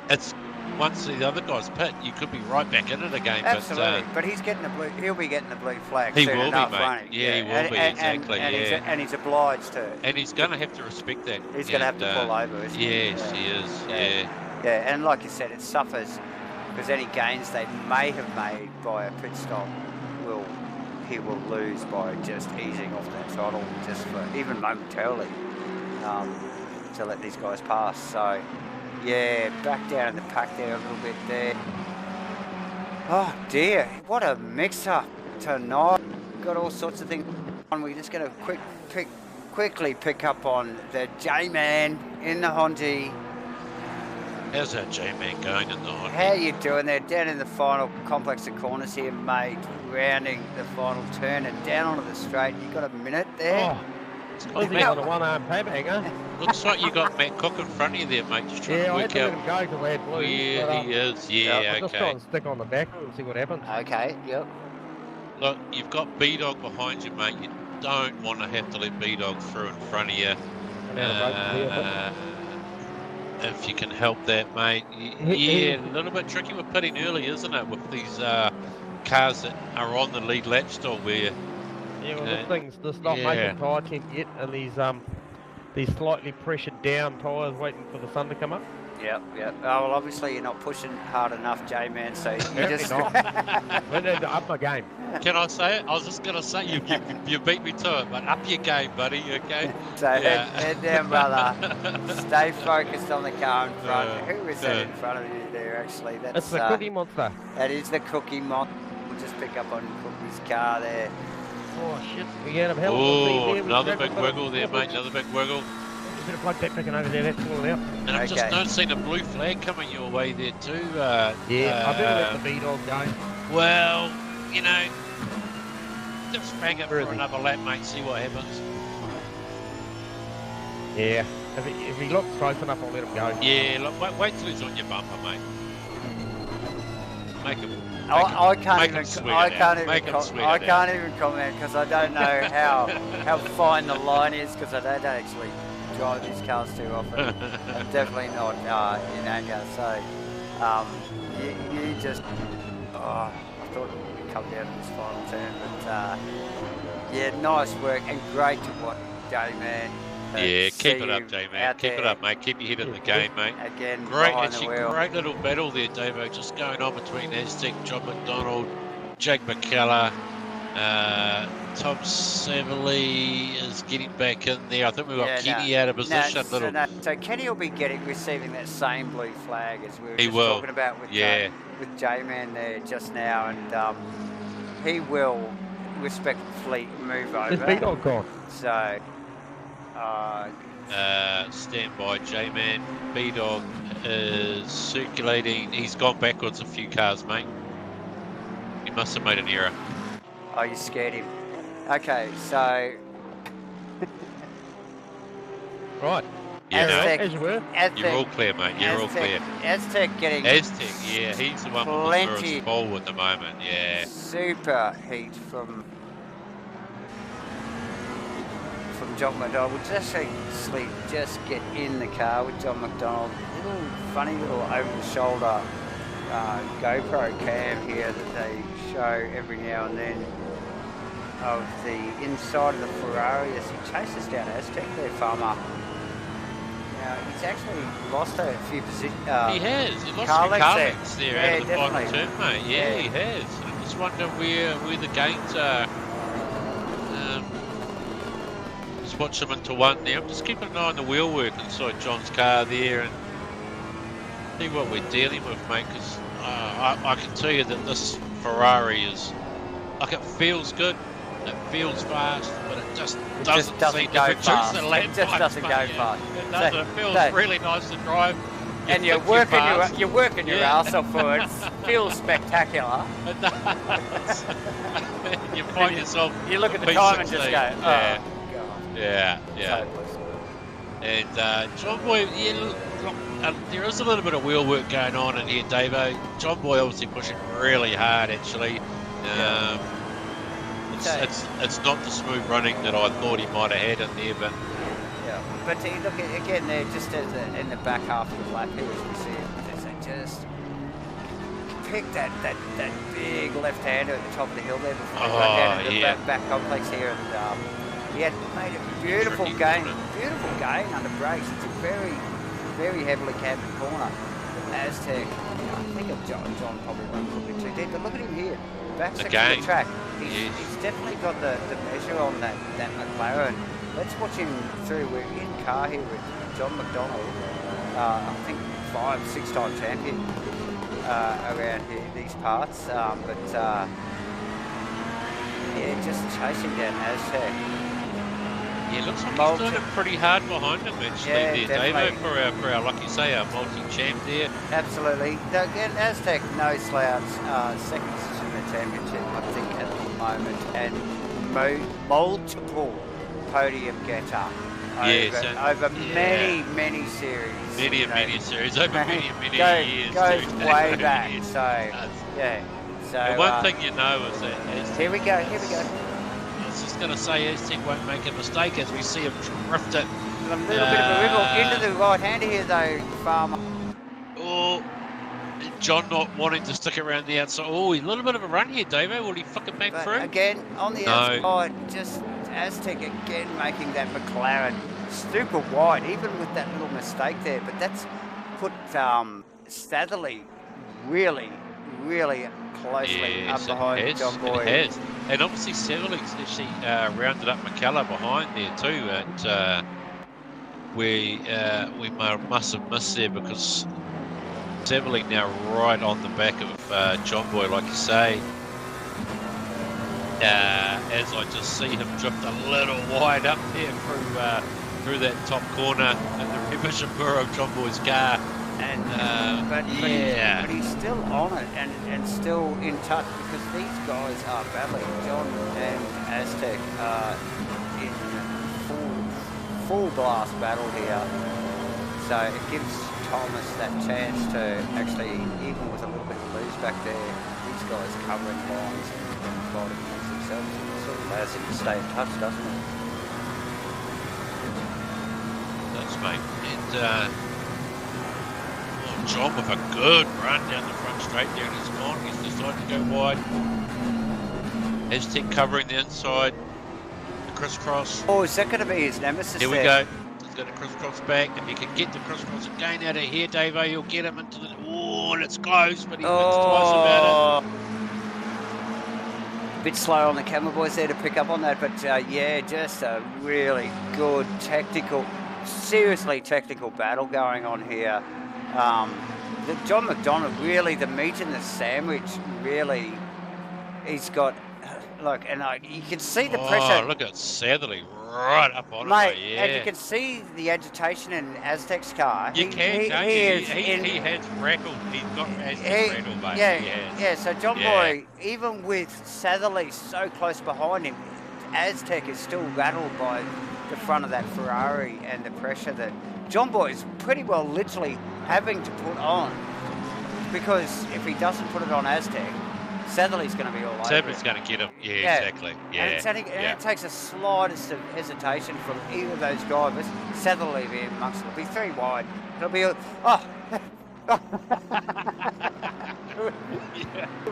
it's once the other guys pit, you could be right back in it again. Absolutely, but he's getting he'll be getting the blue flag. He soon will enough, be, mate. won't he? Yeah, he will be, exactly. And he's obliged to. And he's going to have to respect that. He's going to have to pull over, isn't he? Yes, he is. Yeah. Yeah, and like you said, it suffers because any gains they may have made by a pit stop he will lose by just easing off that throttle, just for even momentarily, to let these guys pass. So yeah, back down in the pack there a little bit there. Oh dear, what a mix-up tonight. Got all sorts of things on. We're just going to quickly pick up on the J-Man in the Honti. How's that J-Man going in the Honti? How you doing there? Down in the final complex of corners here, mate. Rounding the final turn and down onto the straight. You got a minute there? Oh, he's on a one-arm paper hanger. Looks like you got Matt Cook in front of you there, mate. Just trying to work out. I had to let him go because I had blue. Yeah, he is. Yeah, okay. I'll just try and stick on the back and see what happens. Okay, yep. Look, you've got B-Dog behind you, mate. You don't want to have to let B-Dog through in front of you. If you can help that, mate. Yeah, a little bit tricky with pitting early, isn't it? With these cars that are on the lead lap still, where... Yeah, well, this not making tyre temp yet, and these slightly pressured down tyres waiting for the sun to come up. Yep. Oh, well, obviously you're not pushing hard enough, J-Man, so you just... not. We need to up my game. Can I say it? I was just going to say, you beat me to it, but up your game, buddy, okay? So head down, brother. Stay focused on the car in front. Who is that in front of you there, actually? It's the Cookie Monster. That is the Cookie Monster. We'll just pick up on Cookie's car there. Oh, shit. We get a hell of a there. Another big wiggle there, mate. Another big wiggle. You better plug that back in over there. That's falling out. And I've just noticed a blue flag coming your way there too. I better let the B-Dog go. Well, you know, just bang it for another lap, mate. See what happens. Yeah. If he looks close enough, I'll let him go. Yeah, look, wait till he's on your bumper, mate. Make him. I can't even comment because I don't know how fine the line is, because I don't actually drive these cars too often. I'm definitely not in anger. So you just I thought we'd come down to this final turn, but yeah, nice work and great to watch, J-Man. Yeah, keep it up, J-Man. Keep it up, mate. Keep your head in the game, mate. Again, great little battle there, Davo. Just going on between Aztec, John McDonald, Jake McKellar. Tom Savely is getting back in there. I think we've got Kenny out of position. So Kenny will be receiving that same blue flag as we were just will. talking about with J-Man there just now, and he will respectfully move over. Is B-Dog gone? So, stand by, J-Man. B-Dog is circulating. He's gone backwards a few cars, mate. He must have made an error. Oh, you scared him. Okay, so... Right. Aztec, you're all clear, mate. You're all clear. Aztec getting... Aztec, yeah. He's the one with the first ball at the moment, yeah. Super heat from John McDonald. We'll just actually just get in the car with John McDonald. Funny little over-the-shoulder GoPro cam here that they show every now and then of the inside of the Ferrari as he chases down Aztec there, Farmer. Now, he's actually lost a few positions. He has. He lost car lengths there out of the final turn, mate. Yeah, he has. I just wonder where the gains are. Just watch them into one there. I'm just keeping an eye on the wheel work inside John's car there and see what we're dealing with, mate, because I can tell you that this Ferrari is, like, it feels good, it feels fast, but it just doesn't seem to produce the lap times. It just doesn't go fast. It doesn't. It feels really nice to drive. And you're working your ass off for it. It feels spectacular. It does. You find yourself. You look at the time and just go, oh, yeah. And John Boy, look, there is a little bit of wheel work going on in here, Davo. John Boy obviously pushing really hard, actually. It's not the smooth running that I thought he might have had in there, but... Yeah, but look, again, there just in the back half of the lap here, as we see it, they just pick that big left-hander at the top of the hill there before they run down into the back complex here, and he had made a beautiful gain under brakes. It's a very, very heavily cambered corner. Aztec, I think John probably went a little bit too deep, but look at him here, back section of the track. He's definitely got the measure on that McLaren. Let's watch him through. We're in car here with John McDonald, I think 5-6-time champion around here, these parts, just chasing down Aztec. Yeah, looks like he's doing it pretty hard behind him, actually, there, Davo, for our lucky say, our multi-champ there. Absolutely. Again, Aztec, no slouch, second position in the championship, I think, at the moment, and multiple podium getter over many series. Many series, over many years. Goes way back, so, So, the one thing you know is that Aztec... Here we go. I was just going to say Aztec won't make a mistake as we see him drift it. A little bit of a wiggle into the right-hander here, though, Farmer. Oh, John not wanting to stick around the outside. Oh, a little bit of a run here, Davo. Will he fuck it back through? Again, on the outside, just Aztec again making that McLaren super wide, even with that little mistake there. But that's put Satherley really closely up behind John Boy. It has. And obviously Satherley's actually rounded up McKellar behind there too. And we must have missed there because Satherley now right on the back of John Boy, like you say. As I just see him drift a little wide up there through that top corner in the revision mirror of John Boy's car. And but he's still on it and still in touch because these guys are battling. John and Aztec are in full blast battle here. So it gives Thomas that chance to actually, even with a little bit of loose back there, these guys covering lines and fighting amongst themselves. It sort of allows him to stay in touch, doesn't it? That's mate. And John with a good run down the front straight there, and he's gone. He's decided to go wide. Aztec covering the inside. The crisscross. Oh, is that going to be his nemesis? Here we go. He's got a crisscross back. If he can get the crisscross again out of here, Davo, you'll get him into the... Oh, and it's close, but he thinks twice about it. bit slow on the camera boys there to pick up on that, but yeah, just a really good seriously technical battle going on here. John McDonald, really the meat in the sandwich, really, he's got, look, and you can see the pressure. Oh, look at Satherley right up on mate, it, yeah. and you can see the agitation in Aztec's car. You can, can't you? He has rattled. He's got Aztec rattled, mate. Yeah, so John Boy, even with Satherley so close behind him, Aztec is still rattled by the front of that Ferrari and the pressure that John Boy is pretty well literally having to put on, because if he doesn't put it on Aztec, Satherley's going to be all over. Satherley's going to get him. Yeah, exactly. Yeah. And it takes the slightest of hesitation from either of those drivers. Satherley will be amongst them. It'll be 3 wide. It'll be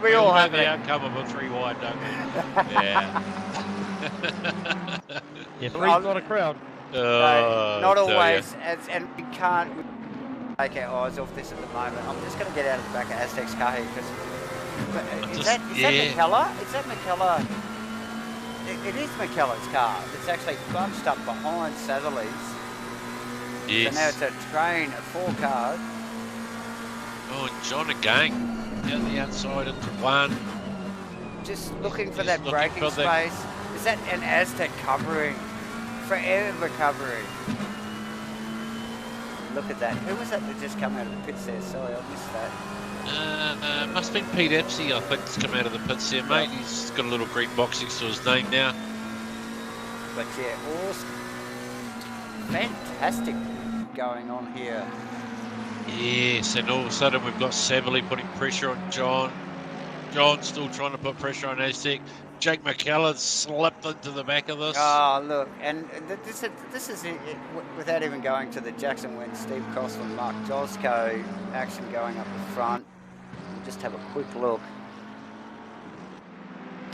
We all have the outcome of a 3 wide, don't we? Yeah. Yeah, 3's not a crowd. Not always, and we can't take our eyes off this at the moment. I'm just going to get out of the back of Aztec's car here, because is that McKellar? Is that McKellar? It is McKellar's car. It's actually bunched up behind Satherley's. Yes. So now it's a train of 4 cars. Oh, and John again down the outside into 1. Just looking for that braking space. Is that an Aztec covering? Forever covering. Look at that. Who was that that just come out of the pits there? Sorry, I missed that. Must have been Pete Epsey, I think, has come out of the pits there, mate. He's got a little green box next to his name now. But yeah, awesome. Fantastic going on here. Yes, and all of a sudden we've got Satherley putting pressure on John. John's still trying to put pressure on Aztec. Jake McKellar's slipped into the back of this. Oh, look, and this is without even going to the Jackson Wentz, Steve Costin, Mark Josco action going up the front. We'll just have a quick look.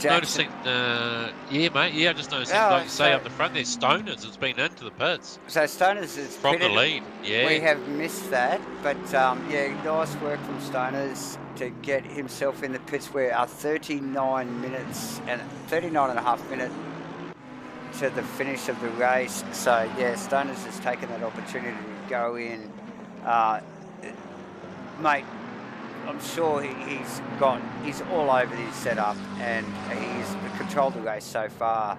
Noticing, yeah, mate, yeah, I just noticed, like you say, up the front there's Stoners has been into the pits. So Stoners is from the lead, yeah. We have missed that, but yeah, nice work from Stoners to get himself in the pits. We're 39 minutes and 39 and a half minutes to the finish of the race. So yeah, Stoners has taken that opportunity to go in. Mate, I'm sure he's all over his setup, and he's controlled the race so far.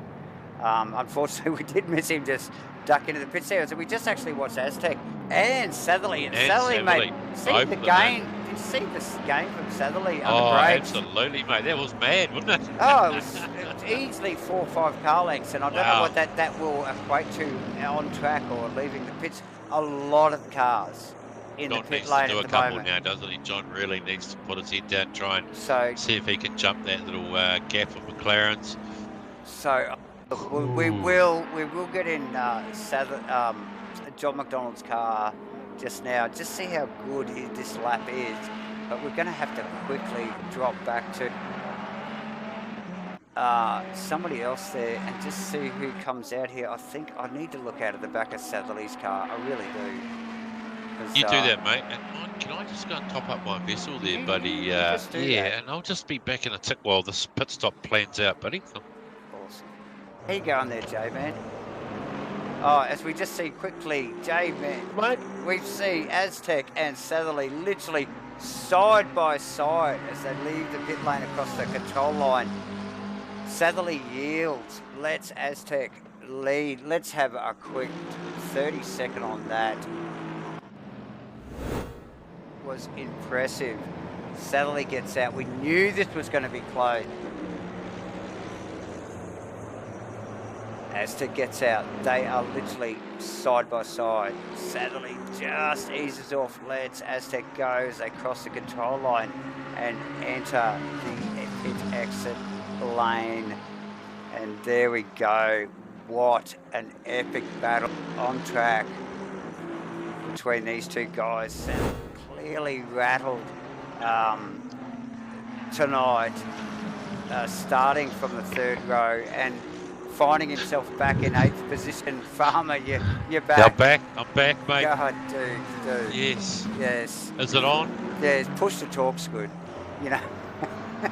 Unfortunately, we did miss him just duck into the pits there. So we just actually watched Aztec and Satherley. And Satherley, mate, see the gain. Did you see this game from Satherley on the brakes? Absolutely, mate. That was mad, wasn't it? Oh, it was easily 4 or 5 car lengths, and I don't know what that will equate to on track or leaving the pits. A lot of cars in the pit lane at the moment. John needs to do a couple now, doesn't he? John really needs to put his head down, try and see if he can jump that little gap of McLaren's. So we will get in John McDonald's car just now, just see how good this lap is. But we're going to have to quickly drop back to somebody else there and just see who comes out here. I think I need to look out of the back of Satherley's car. I really do. You do that, mate. And can I just go and top up my vessel there, buddy? Yeah, and I'll just be back in a tick while this pit stop plans out, buddy. Awesome. How you going there, J-Man? Oh, as we just see quickly, J-Man, mate, we see Aztec and Satherley literally side by side as they leave the pit lane across the control line. Satherley yields, lets Aztec lead. Let's have a quick 30-second on that. Was impressive. Satherley gets out. We knew this was going to be close. Aztec gets out. They are literally side by side. Satherley just eases off, lets Aztec go as they cross the control line and enter the pit exit lane. And there we go. What an epic battle on track between these two guys. And clearly rattled tonight, starting from the 3rd row and finding himself back in 8th position. Farmer, you're back. I'm back, mate. God, dude. Yes. Yes. Is it on? Yeah, push to talk's good, you know.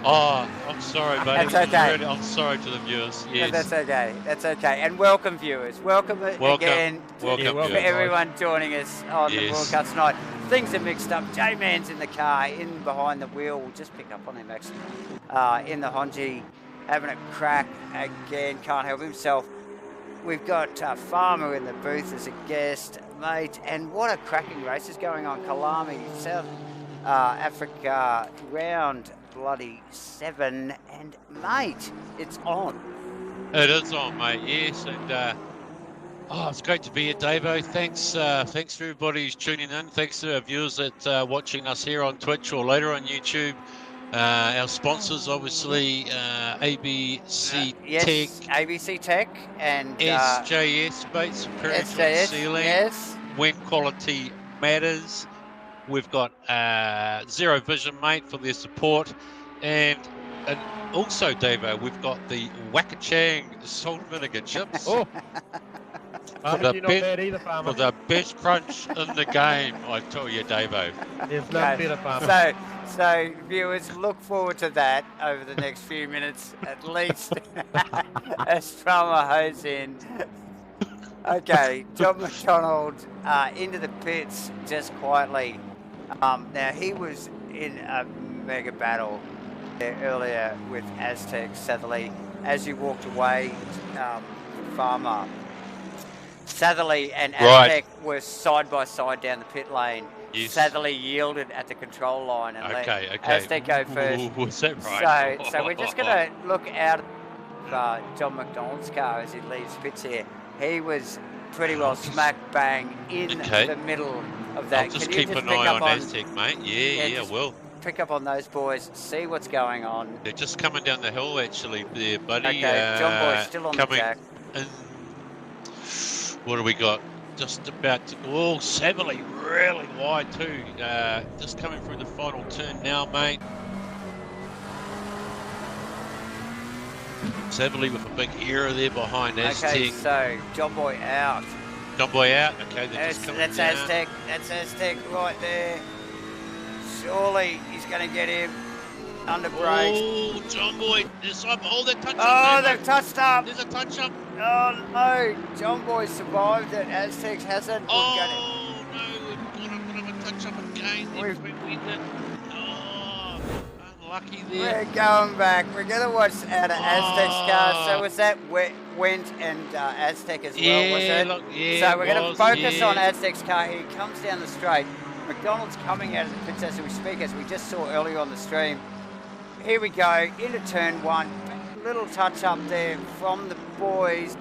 Oh, I'm sorry, buddy. That's okay. Really, I'm sorry to the viewers. Yes. That's okay. That's okay. And welcome, viewers. Welcome again Welcome, for viewers. everyone joining us on the Yes. broadcast tonight. Things are mixed up. J-Man's in the car, in behind the wheel. We'll just pick up on him, actually. In the Honji, having a crack again. Can't help himself. We've got Farmer in the booth as a guest, mate. And what a cracking race is going on. Kyalami, South Africa, round bloody 7. And, mate, it's on. It is on, mate. Yes, and it's great to be here, Davo. Thanks for everybody who's tuning in. Thanks to our viewers that watching us here on Twitch or later on YouTube. Our sponsors, obviously, ABC Yes, Tech, ABC Tech and SJS, Bates Appearance SJS, Sealing, yes. When Quality Matters. We've got Zero Vision, mate, for their support, and also, Davo, we've got the Wakachang salt and vinegar chips. Oh, For the you're not bad either, Farmer. For the best crunch in the game, I tell you, Davo. There's none better, Farmer. So viewers, look forward to that over the next few minutes at least. As Farmer hose in. Okay, John McDonald into the pits just quietly. Now he was in a mega battle there earlier with Aztec Satherley. As you walked away, Farmer, Satherley and Aztec were side by side down the pit lane. Yes. Satherley yielded at the control line and let Aztec go first. Ooh, was that right? So we're just going to look out at John McDonald's car as he leaves pits here. He was pretty well smack bang in the middle of that. I'll just keep an eye on Aztec, mate. Yeah, I will. Pick up on those boys, see what's going on. They're just coming down the hill, actually, there, buddy. Okay, John Boy's still on the track. What do we got? Just about to... Oh, Satherley really wide too. Just coming through the final turn now, mate. Satherley with a big error there behind Aztec. Okay, so John Boy out. John Boy out. Okay, they're just coming that's down. Aztec. That's Aztec right there. Surely he's going to get him under brakes. Oh, John Boy. Oh, they've touched up. Oh, they've touched up. There's a touch up. Oh, no. John Boy survived it. Aztec hasn't. Oh, no. We've got a bit of a touch up again. Oh, unlucky there. We're going back. We're going to watch out of Aztec's car. So was that Went and Aztec as well, was it? Look, yeah, so we're going to focus on Aztec's car. He comes down the straight. McDonald's coming out of the pits as we speak, as we just saw earlier on the stream. Here we go, into turn 1. Little touch up there from the boys.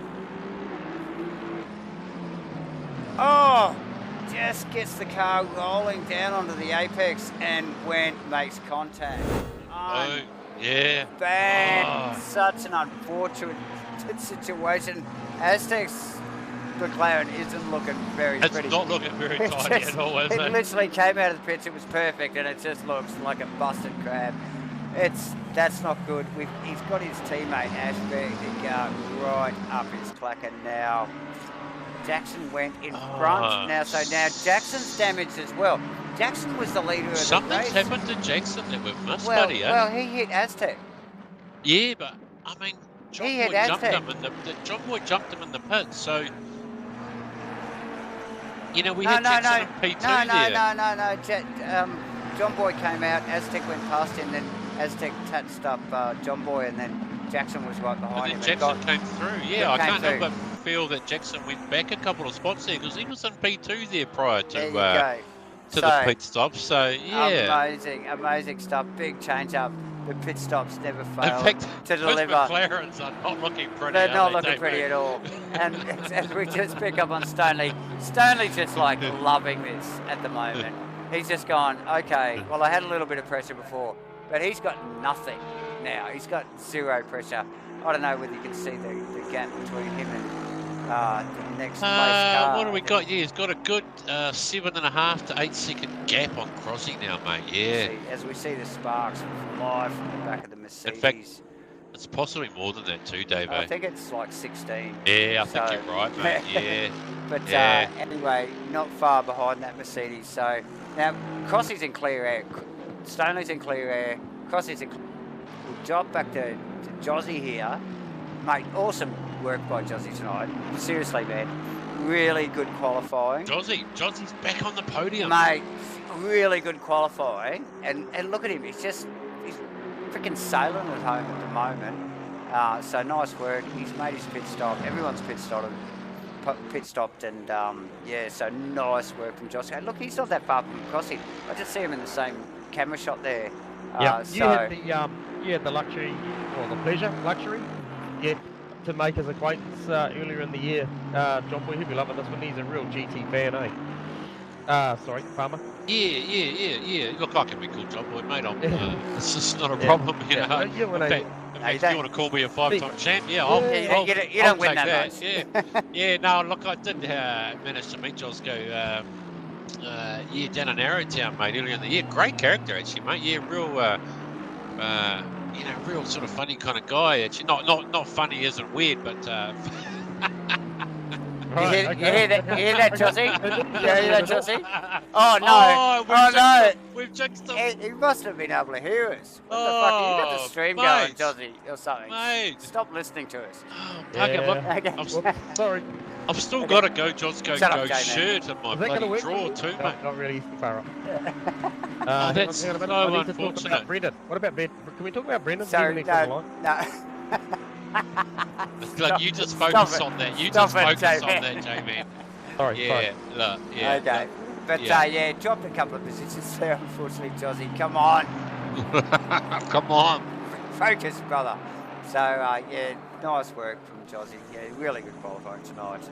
Oh, just gets the car rolling down onto the apex and makes contact. Oh, yeah. Bad. Such an unfortunate situation. Aztec's McLaren isn't looking very pretty. It's not looking very tidy at all, is it? It literally came out of the pits, it was perfect, and it just looks like a busted crab. That's not good. He's got his teammate Ashby right up his clacker now. Jackson went in front now, so now Jackson's damaged as well. Jackson was the leader of the race. Something's happened to Jackson that we've missed, buddy. Well, he hit Aztec. Yeah, but I mean, John Boy jumped him in the pits, so you know we had Jackson in P2 there. No. John Boy came out, Aztec went past him, then Aztec touched up John Boy, and then Jackson was right behind him. Jackson came through. Yeah, I can't help but feel that Jackson went back a couple of spots there because he was in P2 there prior to the pit stop. So yeah, amazing stuff. Big change up. The pit stops never fail in fact, to deliver. McLarens are not looking pretty. They're not looking pretty at all. And as we just pick up on Stanley just like loving this at the moment. He's just gone, okay, well, I had a little bit of pressure before, but he's got nothing now. He's got zero pressure. I don't know whether you can see the gap between him and the next place car. What do we got? Yeah, he's got a good 7.5 to 8 second gap on crossing now, mate. Yeah. As we see the sparks fly from the back of the Mercedes. In fact, it's possibly more than that too, Davo. I think it's like 16. Yeah, I think you're right, mate. Yeah. But anyway, not far behind that Mercedes. So now Crossy's in clear air. Stanley's in clear air. Crossy's in We'll drop back to Jozzy here. Mate, awesome work by Jozzy tonight. Seriously, man. Really good qualifying. Jozzy's back on the podium. Mate, really good qualifying. And look at him. He's freaking sailing at home at the moment. So nice work. He's made his pit stop. Everyone's pit stopped, and yeah, so nice work from Josh. Look, he's not that far from crossing. I just see him in the same camera shot there. Yeah, So you had the luxury, or the luxury, to make his acquaintance earlier in the year. John Boy, he'll be loving this one. He's a real GT fan, eh? Sorry, Farmer. Yeah. Look, I can be called John Boy, mate. It's just not a problem, you know. In fact, if you want to call me a 5-time champ, I'll win take that. Yeah, no, look, I did manage to meet Josco, down in Arrowtown, mate, earlier in the year. Great character, actually, mate. Yeah, real, real sort of funny kind of guy. Actually, not funny isn't weird, but. You hear that, Jossie? You hear that, Jossie? Oh no! We've jinxed him. He must have been able to hear us. What the fuck? You got the stream going, Jossie, or something. Mate. Stop listening to us. Sorry. I've still got to go Josco shirt in my bloody drawer too, mate. Not really far up. That's so unfortunate. Brendan. What about Ben? Can we talk about Brendan? Sorry, no. Look, you just focus on that. You just focus on that, J-Man. Sorry. Look, yeah. Okay. But dropped a couple of positions there, unfortunately, Jossie. Come on. Come on. Focus, brother. So, nice work from Jossie. Yeah, really good qualifying tonight.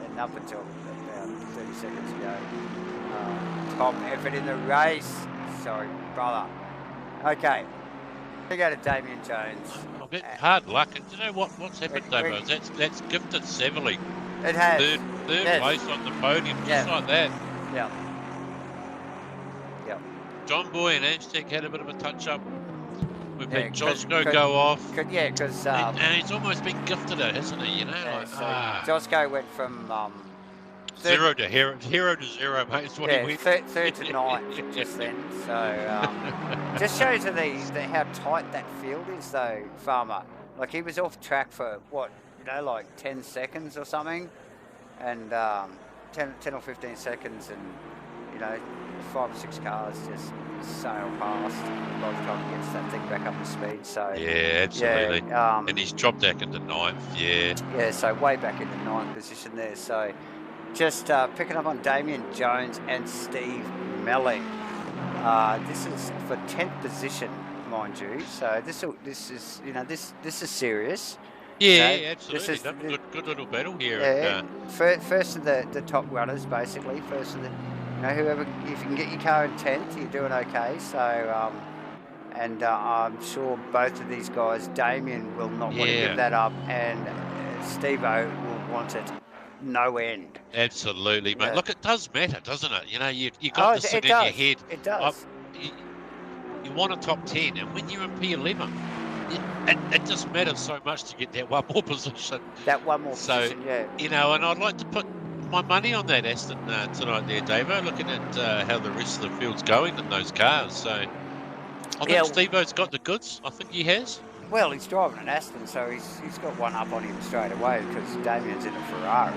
And up until about 30 seconds ago. Top effort in the race. Sorry, brother. Okay. We go to Damian Jones. A bit hard luck. And do you know what's happened, Davo? That's gifted Severly. It has. Third place on the podium, just like that. Yeah. John Boy and Aztec had a bit of a touch-up. We've had Josco go off. Because... and he's almost been gifted it, hasn't he? You know? Josco went from... Zero to hero to zero, mate. That's what he went. Third to ninth just then. So just shows you how tight that field is, though, Farmer. Like he was off track for like 10 seconds or something, and 10 or 15 seconds, and 5 or 6 cars just sail past by the time he gets that thing back up to speed. So yeah, absolutely. And he's dropped back into ninth. Yeah, so way back into ninth position there. So. Just picking up on Damian Jones and Steve Melling. This is for 10th position, mind you. So this is serious. Yeah, absolutely. Good little battle here. Yeah, first of the top runners, basically. First of the, whoever, if you can get your car in 10th, you're doing okay. So, and I'm sure both of these guys, Damian will not want to give that up, and Steve-O will want it. No end. Absolutely, mate. Look, it does matter, doesn't it? You got this in your head. It does. You want a top 10, and when you're in P11, it just matters so much to get that one more position. Position, yeah. And I'd like to put my money on that Aston tonight there, Davo, looking at how the rest of the field's going in those cars. So I think Steve-O's got the goods. I think he has. Well, he's driving an Aston, so he's got one up on him straight away because Damian's in a Ferrari.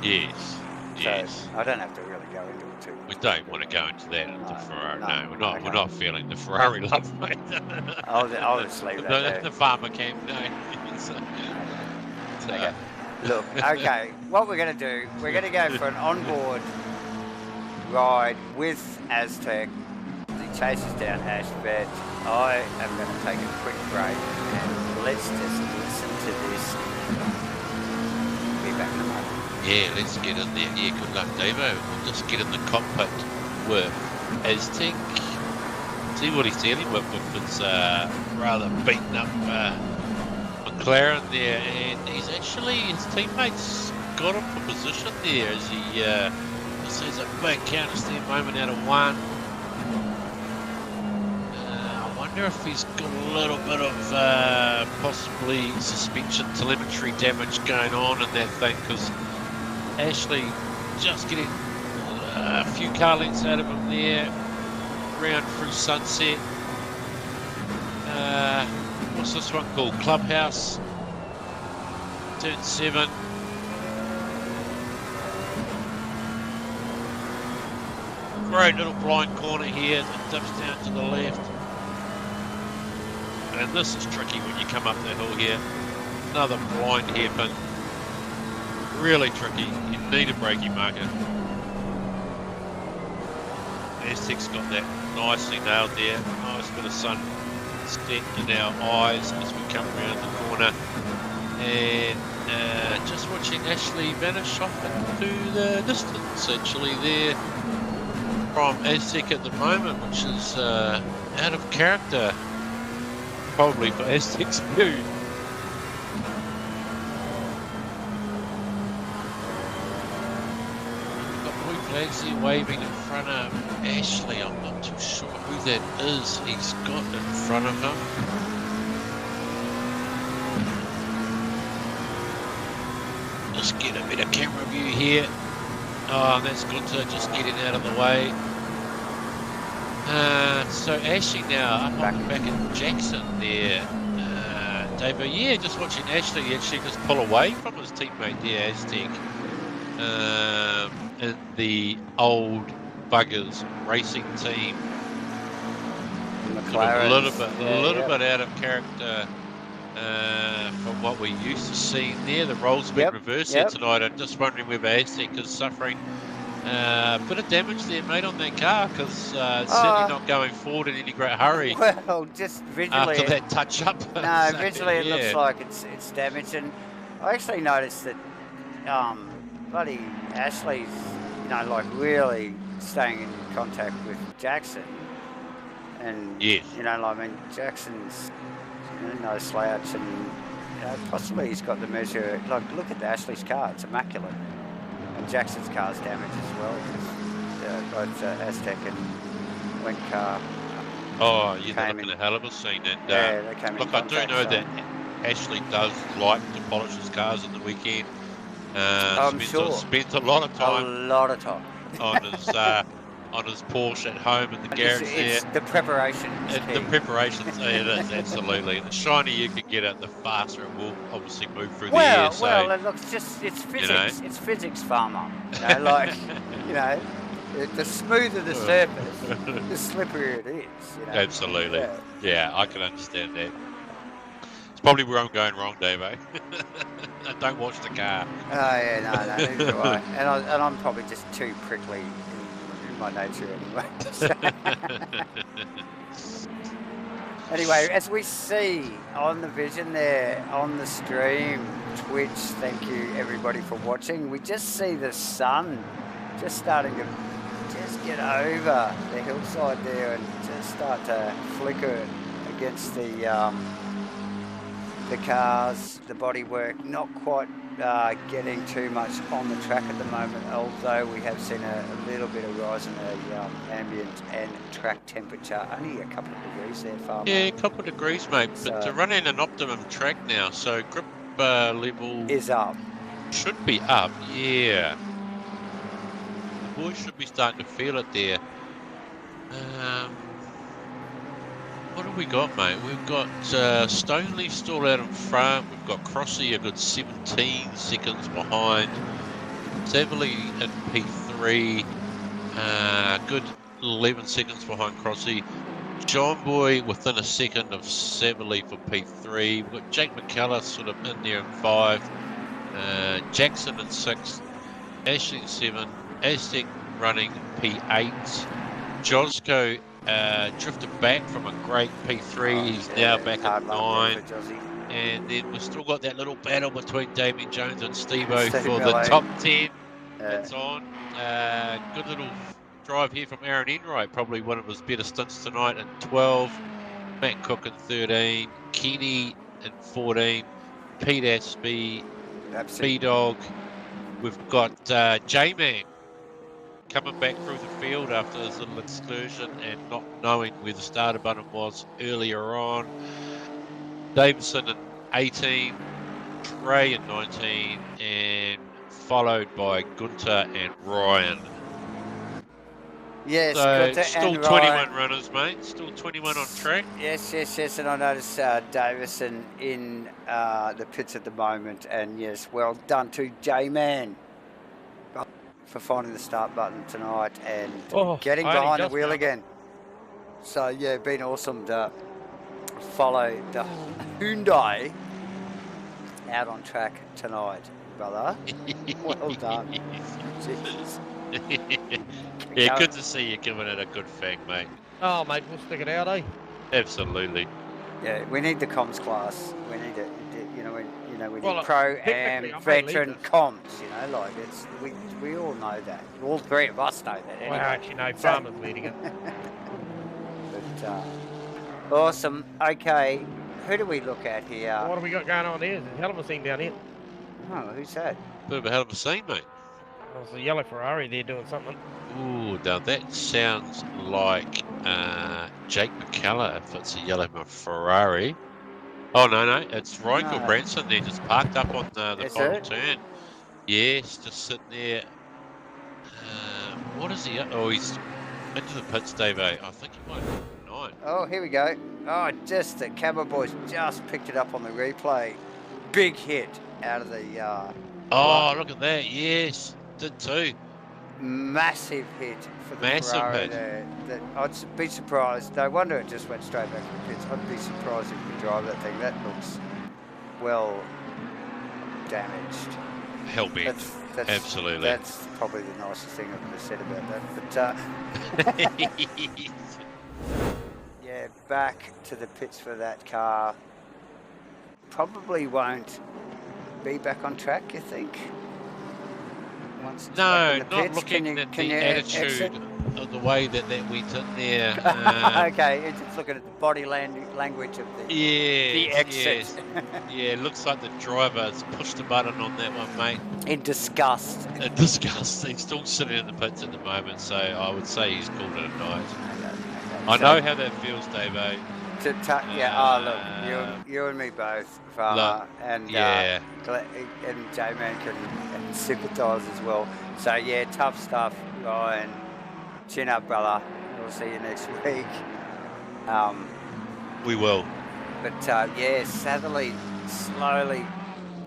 Yes. I don't have to really go into it too much. We don't want to go into that in the Ferrari. No, we're not. We're not feeling the Ferrari love, mate. I'll just leave that there. The farmer camp, no. Okay. Look, okay. What we're going to do, we're going to go for an onboard ride with Aztec. He chases down Ashbet. I am going to take a quick break and let's just listen to this. Be back in a moment. Yeah, let's get in there. Yeah, good luck, Davo. We'll just get in the cockpit with Aztec. See what he's dealing with his rather beaten up McLaren there, and he's actually, his teammates got him for position there as he sees a big counter steer moment out of one. I wonder if he's got a little bit of possibly suspension telemetry damage going on in that thing, because Ashley just getting a few car lengths out of him there, round through Sunset. What's this one called? Clubhouse. Turn 7. Great little blind corner here that dips down to the left. And this is tricky when you come up the hill here. Another blind hairpin. Really tricky. You need a braking marker. Aztec's got that nicely nailed there. Nice bit of sun set in our eyes as we come around the corner. And just watching Ashley vanish off into the distance actually there from Aztec at the moment, which is out of character probably for Aztec's view. Flags here waving in front of Ashley. I'm not too sure who that is he's got in front of him. Just get a bit of camera view here. Oh, that's Gunter just getting out of the way. So Ashley now up on the back of Jackson there. Davo, yeah, just watching Ashley actually just pull away from his teammate there, Aztec. In the old buggers racing team, a little bit out of character from what we used to see there. The roles have been reversed here tonight. I'm just wondering whether Aztec is suffering a bit of damage there, mate, on that car, because it's certainly not going forward in any great hurry. Well, just visually after that touch up. No, so, visually it looks like it's damaged, and I actually noticed that bloody Ashley's, you know, like really staying in contact with Jackson, and you know, I mean, Jackson's no slouch, and you know, possibly he's got the measure. Like, look at Ashley's car; it's immaculate, and Jackson's car's damaged as well. Both Aztec and Went car. Oh, yeah, they're looking at a hell of a scene. And they came look, I do know that Ashley does like to polish his cars on the weekend. I'm sure. Spends a lot of time. On his Porsche at home in the garage there. The preparation. The preparations, it is, absolutely. And the shinier you can get it, the faster it will obviously move through the air. So, well, look, it's physics. You know? It's physics, farmer. You know, like, you know, the smoother the surface, the slipperier it is. You know? Absolutely. Yeah, I can understand that. It's probably where I'm going wrong, Dave. I don't watch the car. Oh yeah, no, neither do I. And I'm probably just too prickly in my nature anyway. Anyway, as we see on the vision there, on the stream, Twitch, thank you everybody for watching. We just see the sun just starting to just get over the hillside there and just start to flicker against the cars, the bodywork, not quite getting too much on the track at the moment, although we have seen a little bit of rise in the ambient and track temperature, only a couple of degrees there, Farmer. Yeah, a couple of degrees, mate, but to run in an optimum track now, so grip level is up. Should be up, yeah. The boys should be starting to feel it there. What have we got, mate? We've got Stoneleaf still out in front. We've got Crossy a good 17 seconds behind. Severly in P3, good 11 seconds behind Crossy. John Boy within a second of Severly for P3. We've got Jake McCullough sort of in there in 5. Jackson in 6. Ashley in 7. Aztec running P8. Josco drifted back from a great P3. He's now back at 9. And then we've still got that little battle between Damian Jones and Steve-O for the top 10. It's on. Good little drive here from Aaron Enright, probably one of his better stints tonight in 12. Matt Cook in 13. Kenny in 14. Pete Aspie. B-Dog. We've got J-Man coming back through the field after his little excursion and not knowing where the starter button was earlier on. Davidson in 18, Trey in 19, and followed by Gunter and Ryan. Yes, So got to, still and 21 Ryan. runners, mate. Still 21 on track. Yes, and I noticed Davison in the pits at the moment, and yes, well done to J-Man for finding the start button tonight and getting I only behind the just wheel found it. again. So yeah, been awesome to follow the Hyundai out on track tonight, brother. Well done. Jesus. Yeah, good to see you giving it a good fang, mate. Oh, mate, we'll stick it out, eh? Absolutely. Yeah, we need the comms class. We need it. We need Well, pro technically, am I may lead veteran this. comms. Like it's we all know that. All three of us know that. Anyway. Well, actually, no, Farmer's leading it. But awesome. Okay, who do we look at here? What have we got going on here? There's a hell of a scene down here. Oh, who's that? Bit of a hell of a scene, mate. There's a yellow Ferrari there doing something. Ooh, now that sounds like Jake McCullough if it's a yellow Ferrari. Oh, no, it's Ryan No. Branson there, just parked up on the Is final it? turn. Yes, just sitting there. What is he? Oh, he's into the pits, Dave. I think he might have 9. Oh, here we go. Oh, just the Cabo boys just picked it up on the replay. Big hit out of the. Oh, look at that. Yes, did too. Massive hit for the Massive Ferrari hit. there. I'd be surprised. No wonder it just went straight back to the pits. I'd be surprised if you drive that thing. That looks well damaged. Hell bent. Absolutely. That's probably the nicest thing I've ever said about that. But yeah, back to the pits for that car. Probably won't be back on track, you think? Once it's back in the not pits, looking at the exit? attitude of the way that went in there. Okay, it's just looking at the body language of the exit. Yes. Yeah, looks like the driver has pushed the button on that one, mate. In disgust. In disgust. He's still sitting in the pits at the moment, so I would say he's called it a night. I know how that feels, Davo. Look, you and me both, Farmer, and J-Man can sympathise as well. So yeah, tough stuff, Ryan. Chin up, brother. We'll see you next week. We will. But Satherley slowly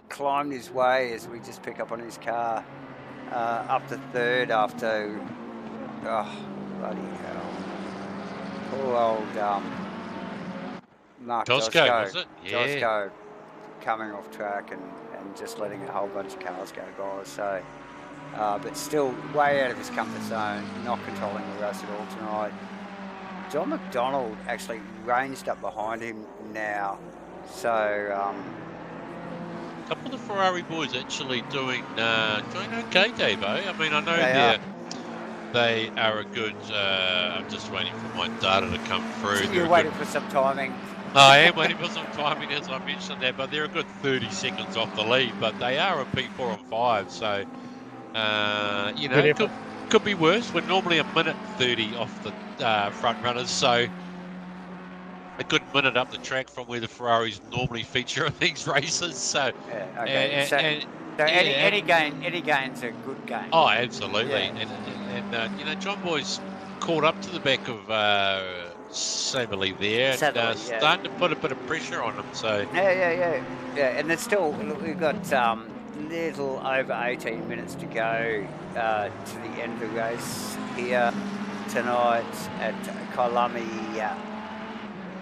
climbed his way as we just pick up on his car up to third after. Oh, bloody hell! Poor old Mark Tosco, was it? Yeah. Tosco coming off track and just letting a whole bunch of cars go by. So, but still way out of his comfort zone, not controlling the race at all tonight. John McDonald actually ranged up behind him now. So, a couple of the Ferrari boys actually doing okay, Davo. I mean, I know they are a good. I'm just waiting for my data to come through. You're waiting for some timing. I am waiting for some timing, as I mentioned there, but they're a good 30 seconds off the lead. But they are a P4 and 5, so could be worse. We're normally a minute 30 off the front runners, so a good minute up the track from where the Ferraris normally feature in these races. So, any gain's a good gain. Oh, absolutely. Yeah. And John Boy's caught up to the back of Saberley there, and starting to put a bit of pressure on him. So yeah. And there's still we've got little over 18 minutes to go to the end of the race here tonight at Kyalami,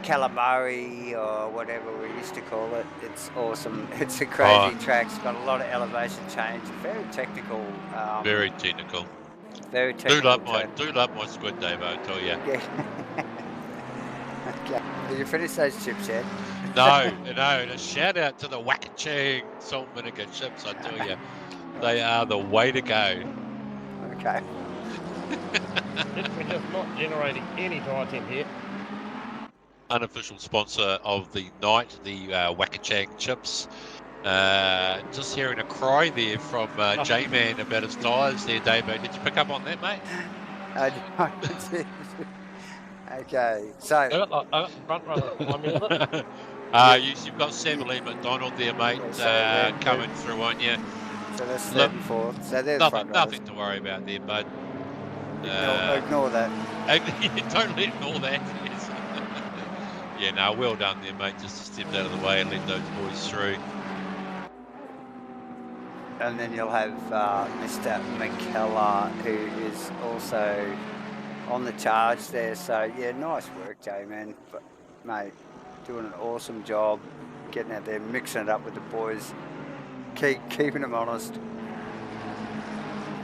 Calamari, or whatever we used to call it. It's awesome. It's a crazy track. It's got a lot of elevation change. Very technical. Very technical. Very technical. Do love my squid, Dave, I tell you. Yeah. Okay. Did you finish those chips yet? No. And a shout out to the Wakachang salt vinegar chips, I tell you. They are the way to go. Okay. We're just not generating any tyre temp here. Unofficial sponsor of the night, the Wakachang chips. Just hearing a cry there from J-Man about his tyres there, Dave. Did you pick up on that, mate? Okay, so I got the front runner behind me with it. You've got Samuel McDonald there, mate, coming through on you. So that's third and fourth. So there's nothing to worry about there, bud. Ignore that. Totally ignore that. Yes. Yeah, no, well done there, mate. Just stepped out of the way and let those boys through. And then you'll have Mr. McKellar, who is also on the charge there. So, yeah, nice work, J-Man. Mate, doing an awesome job getting out there, mixing it up with the boys, keeping them honest.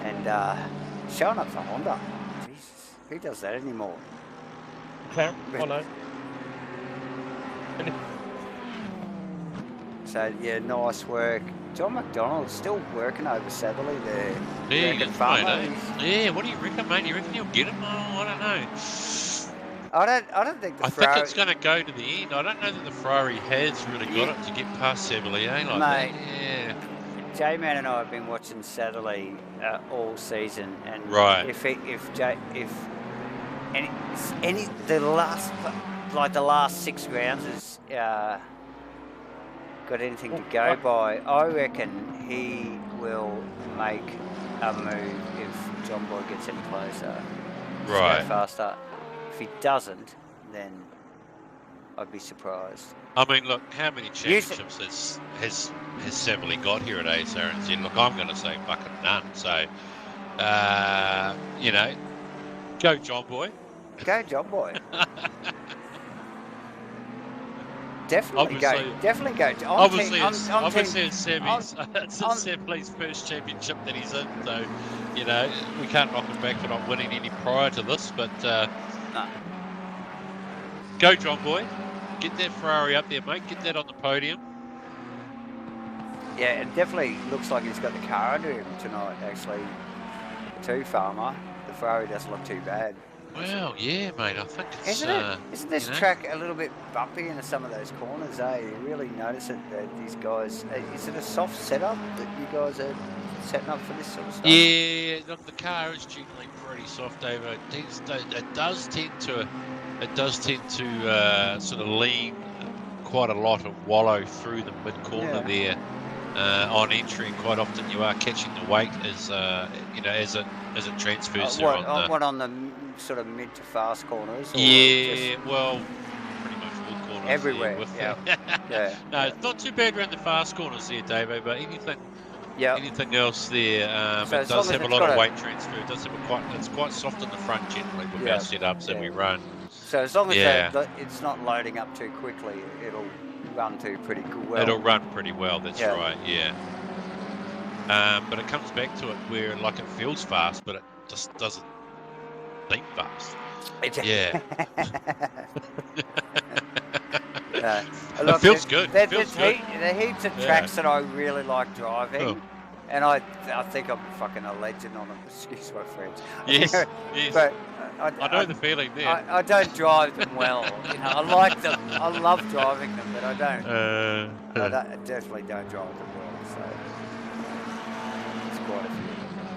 And showing up for Honda. Jesus, who does that anymore? Oh no. So, yeah, nice work. John McDonald's still working over Satherley there. Yeah, yeah, what do you reckon, mate? You reckon he'll get him? Oh, I don't know. I don't think I think it's going to go to the end. I don't know that the Ferrari has really got it to get past Satherley, eh? Like mate, that. Yeah. J-Man and I have been watching Satherley all season, and right. If the last 6 rounds has got anything to go by, I reckon he will make a move if John Boy gets any closer. Right. Go faster. If he doesn't, then I'd be surprised. I mean, look, how many championships has Satherley got here at Asrnz? Look, I'm going to say fucking none. So, you know, go John Boy. Go John Boy. Definitely go. Obviously, it's Satherley's first championship that he's in, so you know we can't knock him back for not winning any prior to this. But no. Go, John Boy. Get that Ferrari up there, mate. Get that on the podium. Yeah, it definitely looks like he's got the car under him tonight. Actually, too, Farmer. The Ferrari doesn't look too bad. Well, yeah, mate. I think it's. Isn't this track a little bit bumpy in some of those corners, eh? You really notice it that these guys. Is it a soft setup that you guys are setting up for this sort of stuff? Yeah, look, the car is generally pretty soft over. It does tend to sort of lean quite a lot of wallow through the mid corner there. On entry, quite often you are catching the weight as you know as it transfers there on the sort of mid to fast corners. Or well, pretty much all corners everywhere. Yeah. No, it's not too bad around the fast corners there, Davo. But anything else there, it does have a lot of weight transfer. It does have it's quite soft in the front generally with our setups that we run. So as long as it's not loading up too quickly, it'll run pretty well. It'll run pretty well, that's right, yeah. But it comes back to it where like it feels fast, but it just doesn't think fast. Yeah. It feels good. There's heaps of tracks that I really like driving, and I think I'm fucking a legend on them. Excuse my French. Yes, yes. But I know the feeling there. I don't drive them well. You know, I like them. I love driving them, but I definitely don't drive them well. So it's quite a few.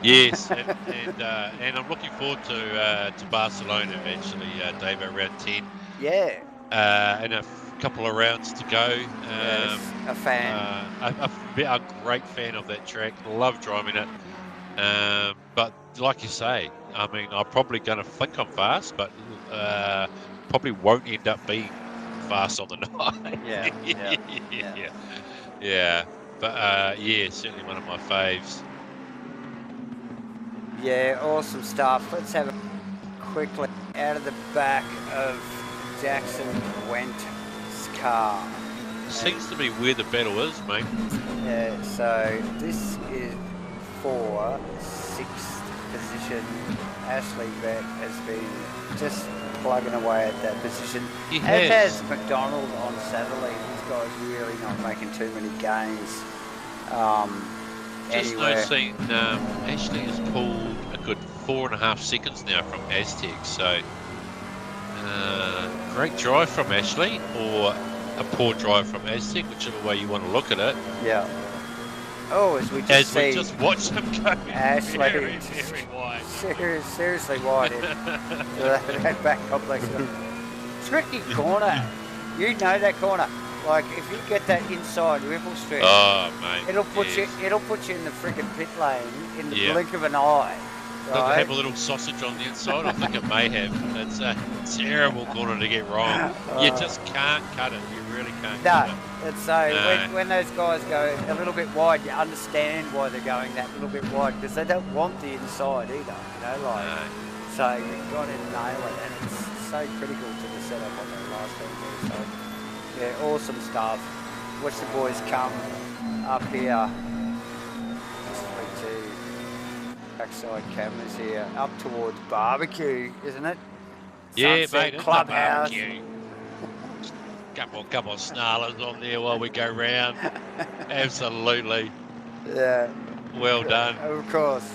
Yes, and I'm looking forward to Barcelona actually, Dave, around 10. Yeah. And a couple of rounds to go. A fan. A great fan of that track. Love driving it. But like you say, I mean, I'm probably going to think I'm fast, but probably won't end up being fast on the night. Yeah. But certainly one of my faves. Yeah, awesome stuff. Let's have a quick look out of the back of Jackson Went's car. Seems to be where the battle is, mate. Yeah, so this is for 6th position. Ashley Vett has been just plugging away at that position. As has McDonald on Satherley. These guys really not making too many gains. Just noticing, Ashley has pulled a good 4.5 seconds now from Aztec, so great drive from Ashley, or a poor drive from Aztec, whichever way you want to look at it. Yeah. Oh, as we just watch them go Ashley, very wide. Seriously wide in that back complex. Tricky corner. You know that corner. Like if you get that inside ripple strip, oh mate, it'll put you in the freaking pit lane in the blink of an eye. Does it right? have a little sausage on the inside? I think it may have. It's a terrible corner to get wrong. You just can't cut it. You really can't cut No, it. it's so No. when those guys go a little bit wide, you understand why they're going that little bit wide because they don't want the inside either. Like No. so you've got to nail it, and it's so critical to the setup on that last one. So yeah, awesome stuff. Watch the boys come up here. To backside cameras here, up towards barbecue, isn't it? Yeah, Sunset mate, it's Clubhouse. the barbecue. Couple of snarlers on there while we go round. Absolutely. Yeah. Well done. Of course.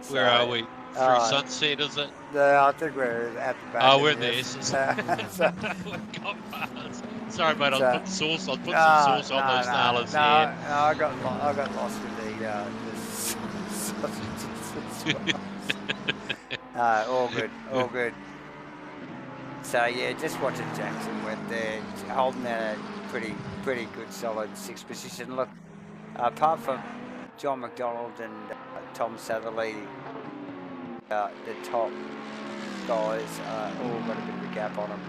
Where are we? Through Sunset, is it? No, I think we're at the back. Oh, we're in the S's. So, Sorry, mate. So- I'll put sauce. I'll put some sauce on those snarlers. no, Yeah. I got lost in the sausages as well. All good. So yeah, just watching Jackson went there, holding that pretty good solid 6th position. Look, apart from John McDonald and Tom Satherley, the top guys all got a bit of a gap on them.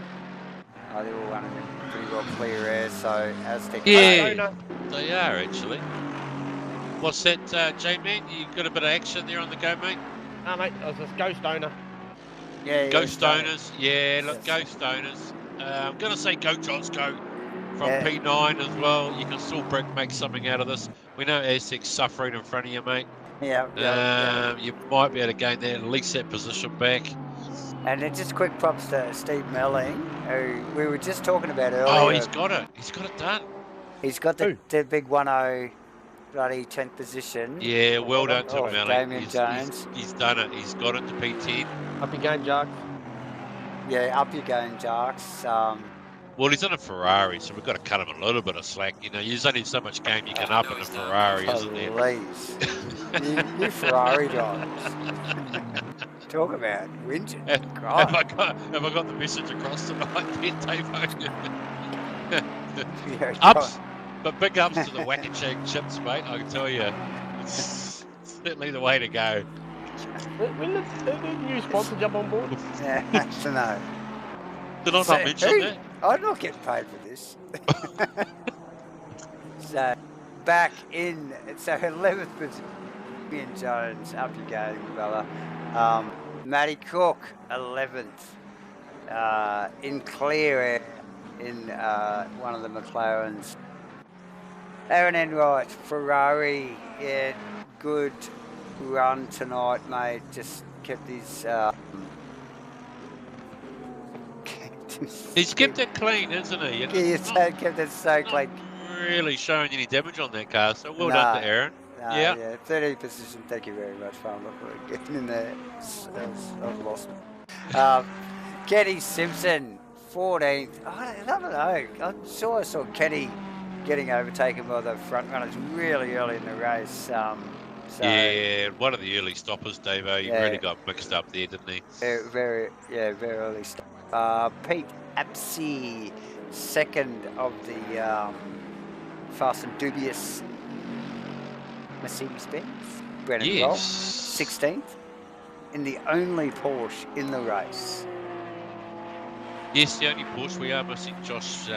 They're all running in pretty well clear air, so Aztec. Yeah, they are actually. What's that, J-Man? You got a bit of action there on the go, mate? No, mate, I was just ghost owner. Yeah, Ghost so- owners, yeah, look, Yes. ghost owners. I'm going to say go, Johns, go. From Yeah. P9 as well. You can still make something out of this. We know Aztec's suffering in front of you, mate. Yeah. You might be able to gain that, at least that position back. And then just quick props to Steve Melling, who we were just talking about earlier. Oh, he's got it. He's got it done. He's got the big 1-0 bloody 10th position. Yeah, well done to Melling. Damian Jones. He's done it. He's got it to P10. Up your game, Jark. Yeah, up your game, Jarks. Well, he's in a Ferrari, so we've got to cut him a little bit of slack. You know, there's only so much game you can up in a Ferrari, isn't there? Please. you Ferrari drivers. Talk about whinging. Have I got the message across tonight, there, Dave? Ups, but big ups to the Wackachang chips, mate. I can tell you, it's certainly the way to go. When did the new sponsor jump on board? Yeah, I don't know. Did I not mention that? I'm not getting paid for this. So, back in, so 11th position, Damian Jones, up your game, fella. Matty Cook, 11th, in clear air in one of the McLarens. Aaron Enright, Ferrari, yeah, good run tonight, mate. Just kept his... He's kept it clean, isn't he? You know, He's kept it so clean. really showing any damage on that car, so well done to Aaron. Yeah. 30th position, thank you very much, Farmer, for getting in there. I've lost it. Kenny Simpson, 14th. I don't know. I'm sure I saw Kenny getting overtaken by the front runners really early in the race. So Yeah, one of the early stoppers, Davo. He really got mixed up there, didn't he? very early stop. Pete Apsey, 2nd of the Fast and Dubious Mercedes-Benz. Brennan Roll, 16th, in the only Porsche in the race. Yes, the only Porsche we are missing, Josh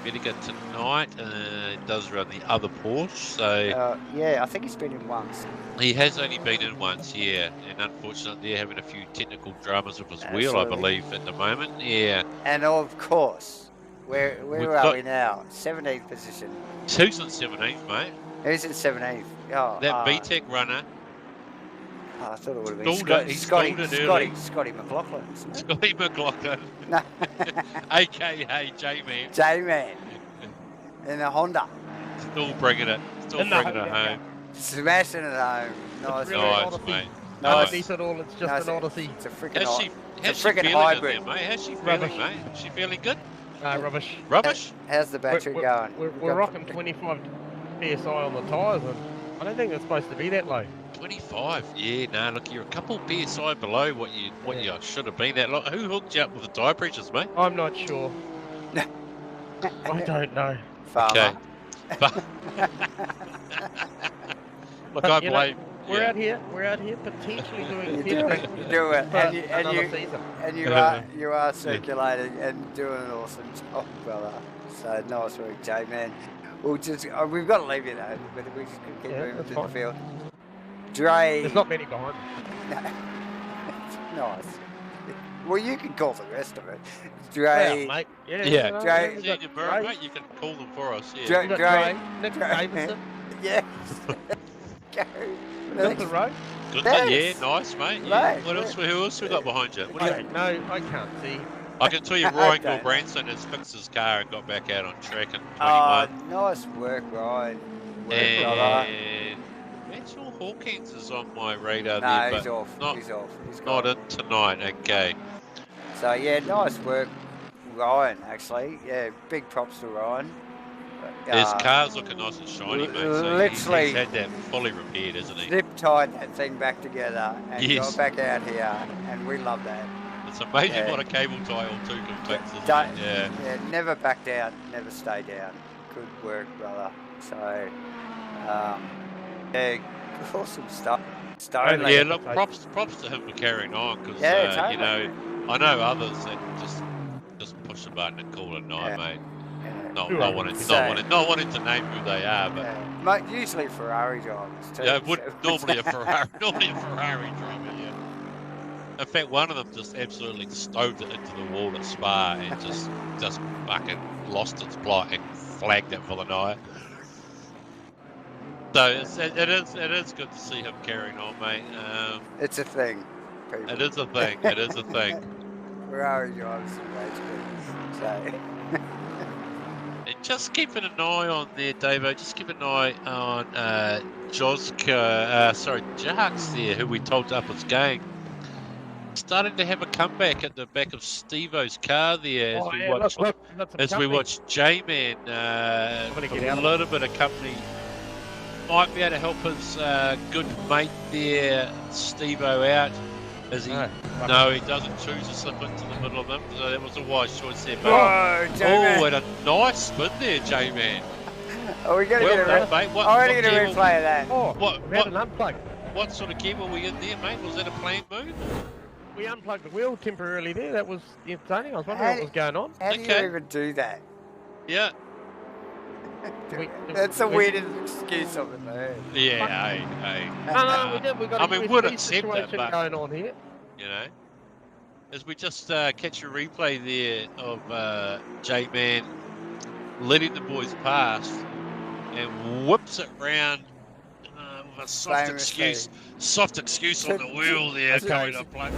Medica tonight. Does run the other Porsche, so... yeah, I think he's been in once. He has only been in once, yeah. And unfortunately, they're having a few technical dramas with his wheel, I believe, at the moment. Yeah. And of course, where are we now? 17th position. Who's in 17th, mate? Who's in 17th? Oh, that VTEC runner. I thought it would have been Scotty McLaughlin, isn't it? Scotty McLaughlin. No. AKA J-Man. J-Man. In a Honda. Still bringing it. Home. Smashing it home. Nice, mate. No, it's at all. It's just an Odyssey. It's a freaking hybrid. There, mate? How's she feeling, mate? Is she feeling good? Rubbish. Rubbish? How's the battery going? We're rocking 25 PSI on the tyres, and I don't think it's supposed to be that low. 25? Yeah, no, look, you're a couple PSI below what you should have been. Who hooked you up with the tyre pressures, mate? I'm not sure. I don't know. Farmer. Okay. Look, But, I you know, blame. We're out here potentially doing You pit do it, practice you do it, for another season. and you are circulating and doing an awesome job, brother. So nice work, Jay, man. We'll just we've got to leave you though, but we just keep moving that's to fine. the field. Dre, There's not many behind me. nice. Well, you can call the rest of it. Dre, Well, mate. Yeah, Yeah, you know, Dre- we've Yeah, got you Dre, mate, you can call them for us. Yeah. Dre- we've got Dre- Dre, Nick Dre- Davidson, yes. Go. middle of the road. Good. Yes. Yeah, nice, mate. Mate, Yeah. Who else we got behind you? What do you- I can't see. I can tell you, Ryan Okay. Gilbranson has fixed his car and got back out on track in 21. Nice work, Ryan. Work, brother. And Mitchell Hawkins is on my radar No, there, he's but off. not, He's off. He's not gone. in tonight. Okay. So yeah, nice work, Ryan. Actually, yeah, big props to Ryan. His car's looking nice and shiny, mate. So literally he's had that fully repaired, isn't he? Zip tied that thing back together and Yes. got back out here, and we love that. It's amazing Yeah. what a cable tie or two can fix, isn't Don't- it? Yeah. Yeah, never back down, never stay down. Good work, brother. So, yeah, awesome stuff. Stonely. Yeah, look, props to him for carrying on, because Yeah, totally. you know, I know others that just push the button and call it a night, Yeah. mate. Yeah. Not Sure. wanting So- not wanting to name who they are, but Yeah. Mate, usually Ferrari drivers too. yeah, it would so- normally a Ferrari driver, yeah. In fact, one of them just absolutely stoved it into the wall at Spa and just fucking lost its plot and flagged it for the night. So it is good to see him carrying on, mate. It's a thing. People. It is a thing. It is a thing. Ferrari drivers are race queens. So. And just keeping an eye on there, Davo. Just keep an eye on Jarks there, who we told up was going. Starting to have a comeback at the back of Steve-O's car there as we watch look, we've got some as we company. watch J-Man gonna get out a of little bit of company. Might be able to help his good mate there, Steve-O, out. As he no, he doesn't choose to slip into the middle of them. So that was a wise choice there. But Whoa, J-Man. and a nice spin there, J-Man. Are we going to Well get a done, mate. I'm going to get a gear replay of that. Oh, What- we had an unplug. what sort of gear were we in there, mate? Was that a planned move? We unplugged the wheel temporarily there. That was insane. I was wondering How what was going on. How do Okay. you even do that? Yeah. That's the weirdest excuse I've ever heard. Yeah, hey. No, we did. We got I a mean, USB would accept it, situation but- going on here. You know, as we just catch a replay there of J-Man letting the boys pass and whips it round with a Famously. soft excuse on the wheel there. Okay. Going to play.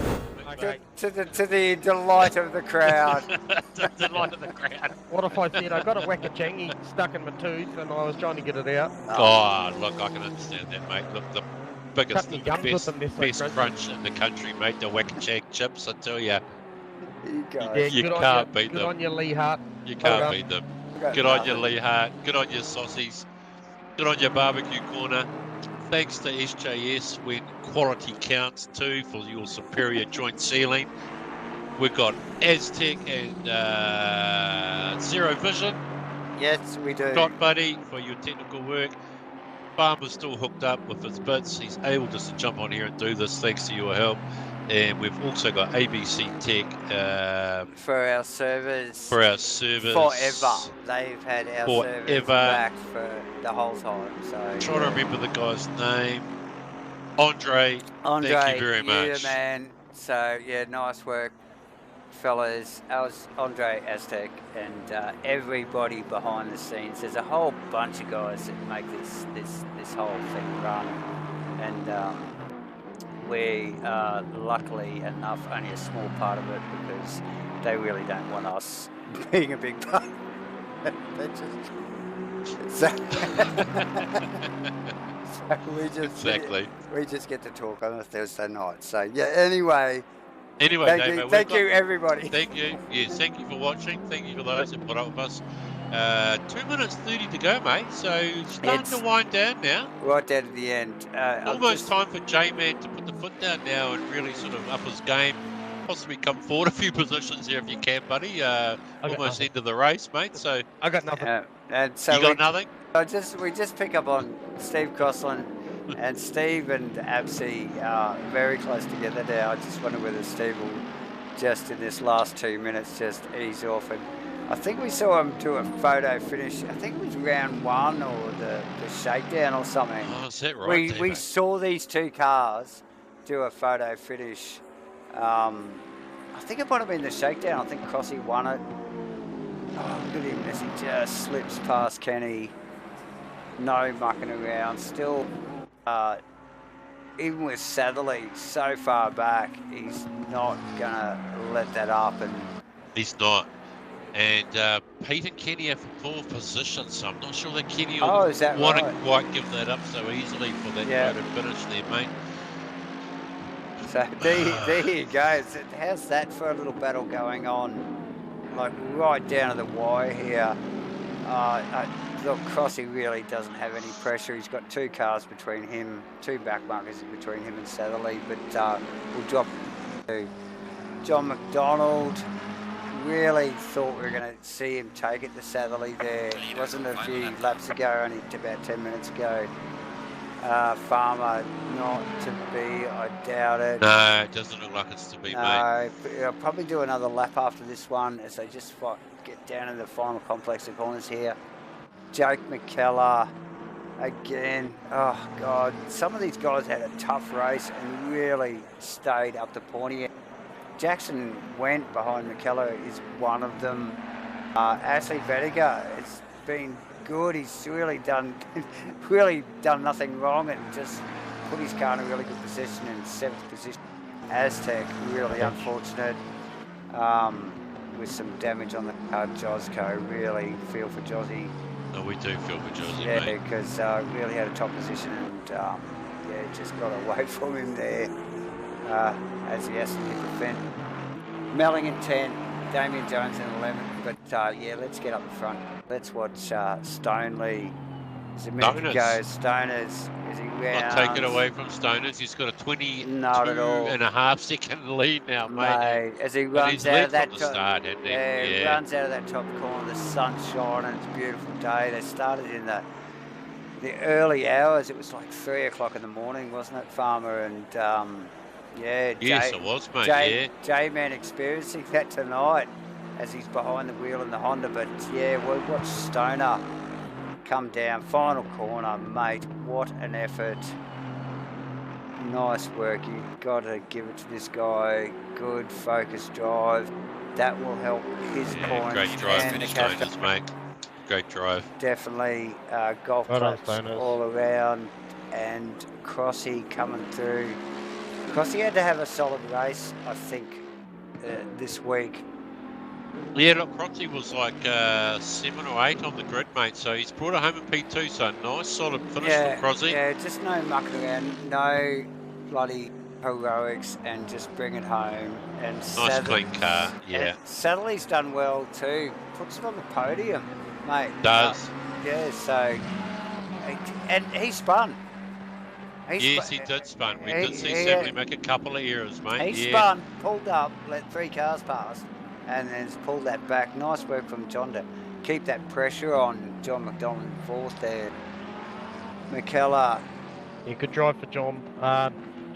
Okay. To the delight of the crowd. The light of the crowd. What if I said I got a whackachangy stuck in my tooth and I was trying to get it out? Oh, look, I can understand that, mate. Look, the biggest Cut me and gums the with them, they're so best crunchy. crunch in the country, mate. The Wackachag chips, I tell you, You guys. Yeah, You good on can't you, beat good them. on you, Lee Hart. you Well can't done. beat them. Got Good on you, nothing. Lee Hart. Good on you, Saucies. Good on your barbecue corner. Thanks to SJS when quality counts too for your superior joint sealing. We've got Aztec and Zero Vision. Yes, we do. Dot Buddy for your technical work. Farmer's still hooked up with his bits. He's able just to jump on here and do this thanks to your help. And we've also got ABC Tech For our servers. for our service. Forever. They've had our servers Forever. back for the whole time. So Trying to remember the guy's name. Andre. Andre, Thank you very much. man. So yeah, nice work, fellas. I was Andre, Aztec, and everybody behind the scenes. There's a whole bunch of guys that make this whole thing run, and we are luckily enough only a small part of it because they really don't want us being a big part. They just so Exactly. we just get to talk on a Thursday night. So yeah. Anyway, Anyway, thank Dave, you, we've thank got- you, everybody. Thank you. Yes, thank you for watching. Thank you for those that put up with us. 2 minutes 30 to go, mate. So it's starting It's- to wind down now. Right down to the end. Almost time for J-Man to put the foot down now and really sort of up his game. Possibly come forward a few positions here if you can, buddy. got Almost nothing. end of the race, mate. So I got nothing. And so you got nothing? we just pick up on Steve Crossland And Steve and Absy are very close together now. I just wonder whether Steve will just in this last 2 minutes just ease off. And I think we saw him do a photo finish. I think it was round 1 or the shakedown or something. Oh, is that right? We saw these two cars do a photo finish. I think it might have been the shakedown. I think Crossy won it. Oh, look at him as he just slips past Kenny. No mucking around. Still, even with Satherley so far back, he's not going to let that up. And he's not. And Pete and Kenny are for 4th position, so I'm not sure that Kenny will want to quite give that up so easily for that photo finish there, mate. So there you go. How's that for a little battle going on? Like right down to the wire here. Look, Crossy really doesn't have any pressure. He's got 2 cars between him, 2 back markers between him and Satherley, but we'll drop to John McDonald. Really thought we were going to see him take it to Satherley there. It wasn't a few laps ago, only about 10 minutes ago. Farmer not to be, I doubt it. No, it doesn't look like it's to be, mate. I'll probably do another lap after this one as they just get down in the final complex of corners here. Jake McKellar again. Oh, God. Some of these guys had a tough race and really stayed up to pointy. Jackson went behind McKellar is one of them. Ashley Vediger has been good. He's really done nothing wrong and just put his car in a really good position in 7th position. Aztec, really unfortunate. With some damage on the car. Josco, really feel for Jozzy. No, we do feel for Jozzy, yeah, mate. because really had a top position and just got away from him there as he has to hit the fence. Melling in 10, Damian Jones in 11. But let's get up the front. Let's watch Stoneley. As a minute ago, Stoners as he rounds. Not take it away from Stoners. He's got a 22.5 second lead now, mate. As he runs out of that start, he runs out of that top corner. The sun's shining. It's a beautiful day. They started in the early hours. It was like 3 o'clock in the morning, wasn't it, Farmer? And yes, it was, mate. J-Man experiencing that tonight as he's behind the wheel in the Honda. But we'll watch Stoner come down, final corner, mate. What an effort. Nice work. You've got to give it to this guy. Good focused drive. That will help his points. Great drive for the Stoners, mate. Great drive. Definitely golf clubs all around. And Crossy coming through. Crossy had to have a solid race, I think, this week. Yeah, look, Crossy was like 7 or 8 on the grid, mate, so he's brought it home in P2, so nice solid finish from Crossy. Yeah, just no mucking around, no bloody heroics, and just bring it home. And nice clean car, yeah. Satherley's done well too, puts it on the podium, mate. Does. So, and he spun. Yes, he did spun. We did see Satherley make a couple of errors, mate. He spun, pulled up, let 3 cars pass, and then pulled that back. Nice work from John to keep that pressure on John McDonald in 4th there. McKellar. Yeah, good drive for John.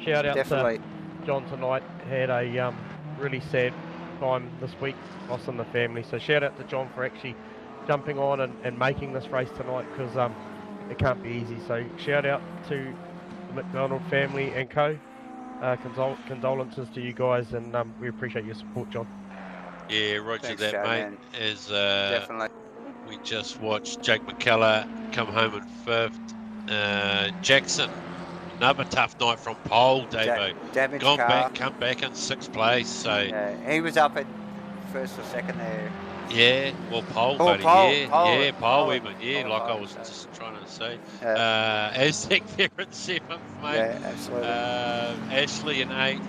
Shout out to John tonight. Had a really sad time this week, loss in the family. So shout out to John for actually jumping on and making this race tonight, because it can't be easy. So shout out to the McDonald family and co. Condolences to you guys, and we appreciate your support, John. Yeah, roger. Thanks, that, Joe, mate. man. Definitely. We just watched Jake McKellar come home in 5th. Jackson, another tough night from pole, Davo. Come back in 6th place. So he was up at 1st or 2nd there. Yeah, well, pole, buddy. Pole even. Yeah, like I was just trying to say. Aztec there in 7th, mate. Yeah, absolutely. Ashley in 8th.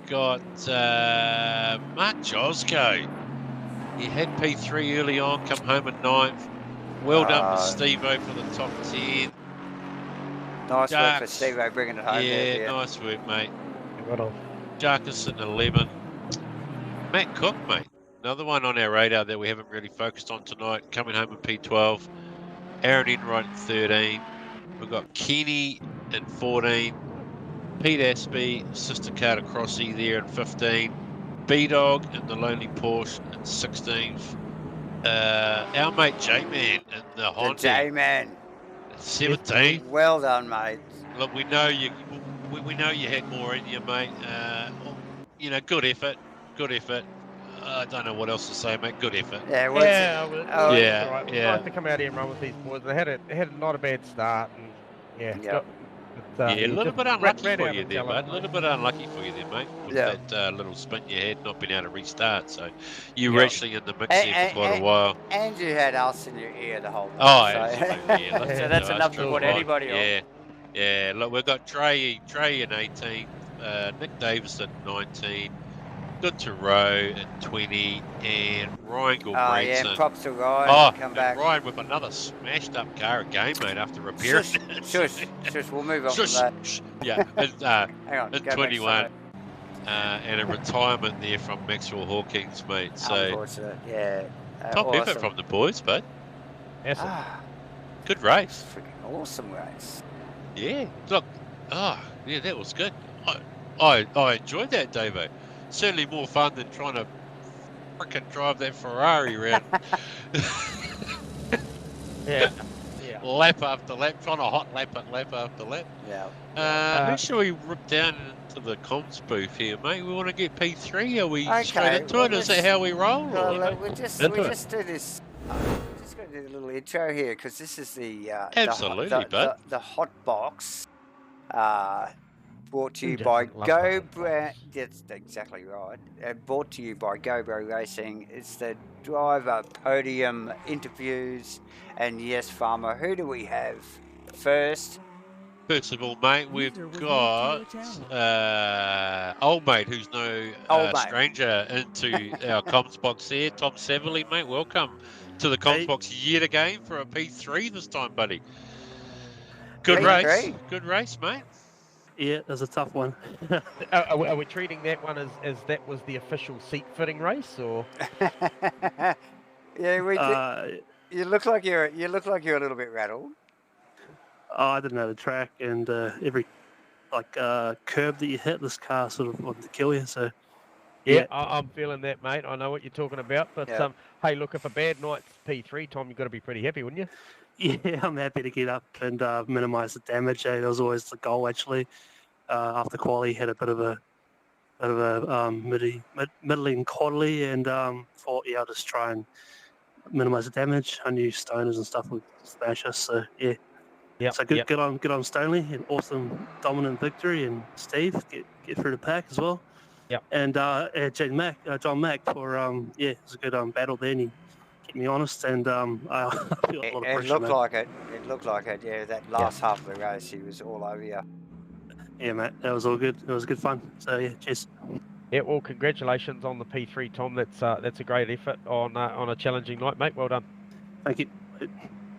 We've got Mark Josco. He had P3 early on, come home at 9th. Well done for Steve-O for the top 10. Nice work for Steve-O bringing it home. Yeah, nice work, mate. Right on. Jarkus in 11. Matt Cook, mate. Another one on our radar that we haven't really focused on tonight, coming home in P12. Aaron Enright in 13. We've got Kenny in 14, Pete Aspey, sister car to Crossy there in 15, B-Dog in the Lonely Porsche in 16th, our mate J-Man in the Honda. The J-Man. 17. Well done, mate. Look, we know you had more in you, mate. You know, good effort. I don't know what else to say, mate. Good effort. Yeah, It was yeah, right. It was nice to come out here and run with these boys. They had not a bad start, and a little bit unlucky for you there, mate. A little bit unlucky for you there, mate, with that little spin you had, not being able to restart. So you were actually in the mix there for quite a while. And you had us in your ear the whole time. Oh, absolutely. Yeah. So that's enough to put anybody on. Yeah. Look, we've got Trey in 18, Nick Davis at 19, Gunter Rowe at 20, and Ryan Gilbranson. Oh, yeah, props to Ryan. Come back. Ryan with another smashed up car again, mate, after repairing it. Shush, we'll move on from that. Yeah, hang on, in 21. And a retirement there from Maxwell Hawkins, mate. So unfortunate, yeah. Top effort from the boys, bud. Yes. Good race. Freaking awesome race. Yeah. Look. Yeah, that was good. I enjoyed that, Davo. Certainly more fun than trying to frickin' drive that Ferrari around. Yeah. Lap after lap, trying to hot lap it, lap after lap. Yeah. Who shall we rip down into the comms booth here, mate? We want to get P3. Are we straight into it? Is that how we roll? We just do this. Just going to do a little intro here because this is the the hot box. Brought to you by Go Brand. That's exactly right. Brought to you by GoBro Racing. It's the driver podium interviews. And yes, Farmer, who do we have first? First of all, mate, we've got old mate, who's no stranger into our comms box here. Tom Saverley, mate, welcome to the comms box yet again for a P3 this time, buddy. Good race, mate. Yeah, it was a tough one. Are we treating that one as that was the official seat fitting race, or? Yeah, we did. You look like you're a little bit rattled. I didn't know the track, and every curb that you hit, this car sort of wanted to kill you. So yeah, I'm feeling that, mate. I know what you're talking about. But hey, look, if a bad night's P3, Tom, you've got to be pretty happy, wouldn't you? Yeah, I'm happy to get up and minimise the damage. That was always the goal, actually. After quali, had a bit of a middling quality, and thought, I'll just try and minimise the damage. I knew stoners and stuff would smash us, so yeah. Yeah. So good on Stoney, an awesome dominant victory, and Steve get through the pack as well. Yeah. And John Mack for it was a good battle there, and he kept me honest, and I feel a lot of pressure. It looked like it. Yeah, that last half of the race, he was all over you. Yeah, mate, that was all good. It was good fun. So yeah, cheers. Yeah, well, congratulations on the P3, Tom. That's a great effort on a challenging night, mate. Well done. Thank you.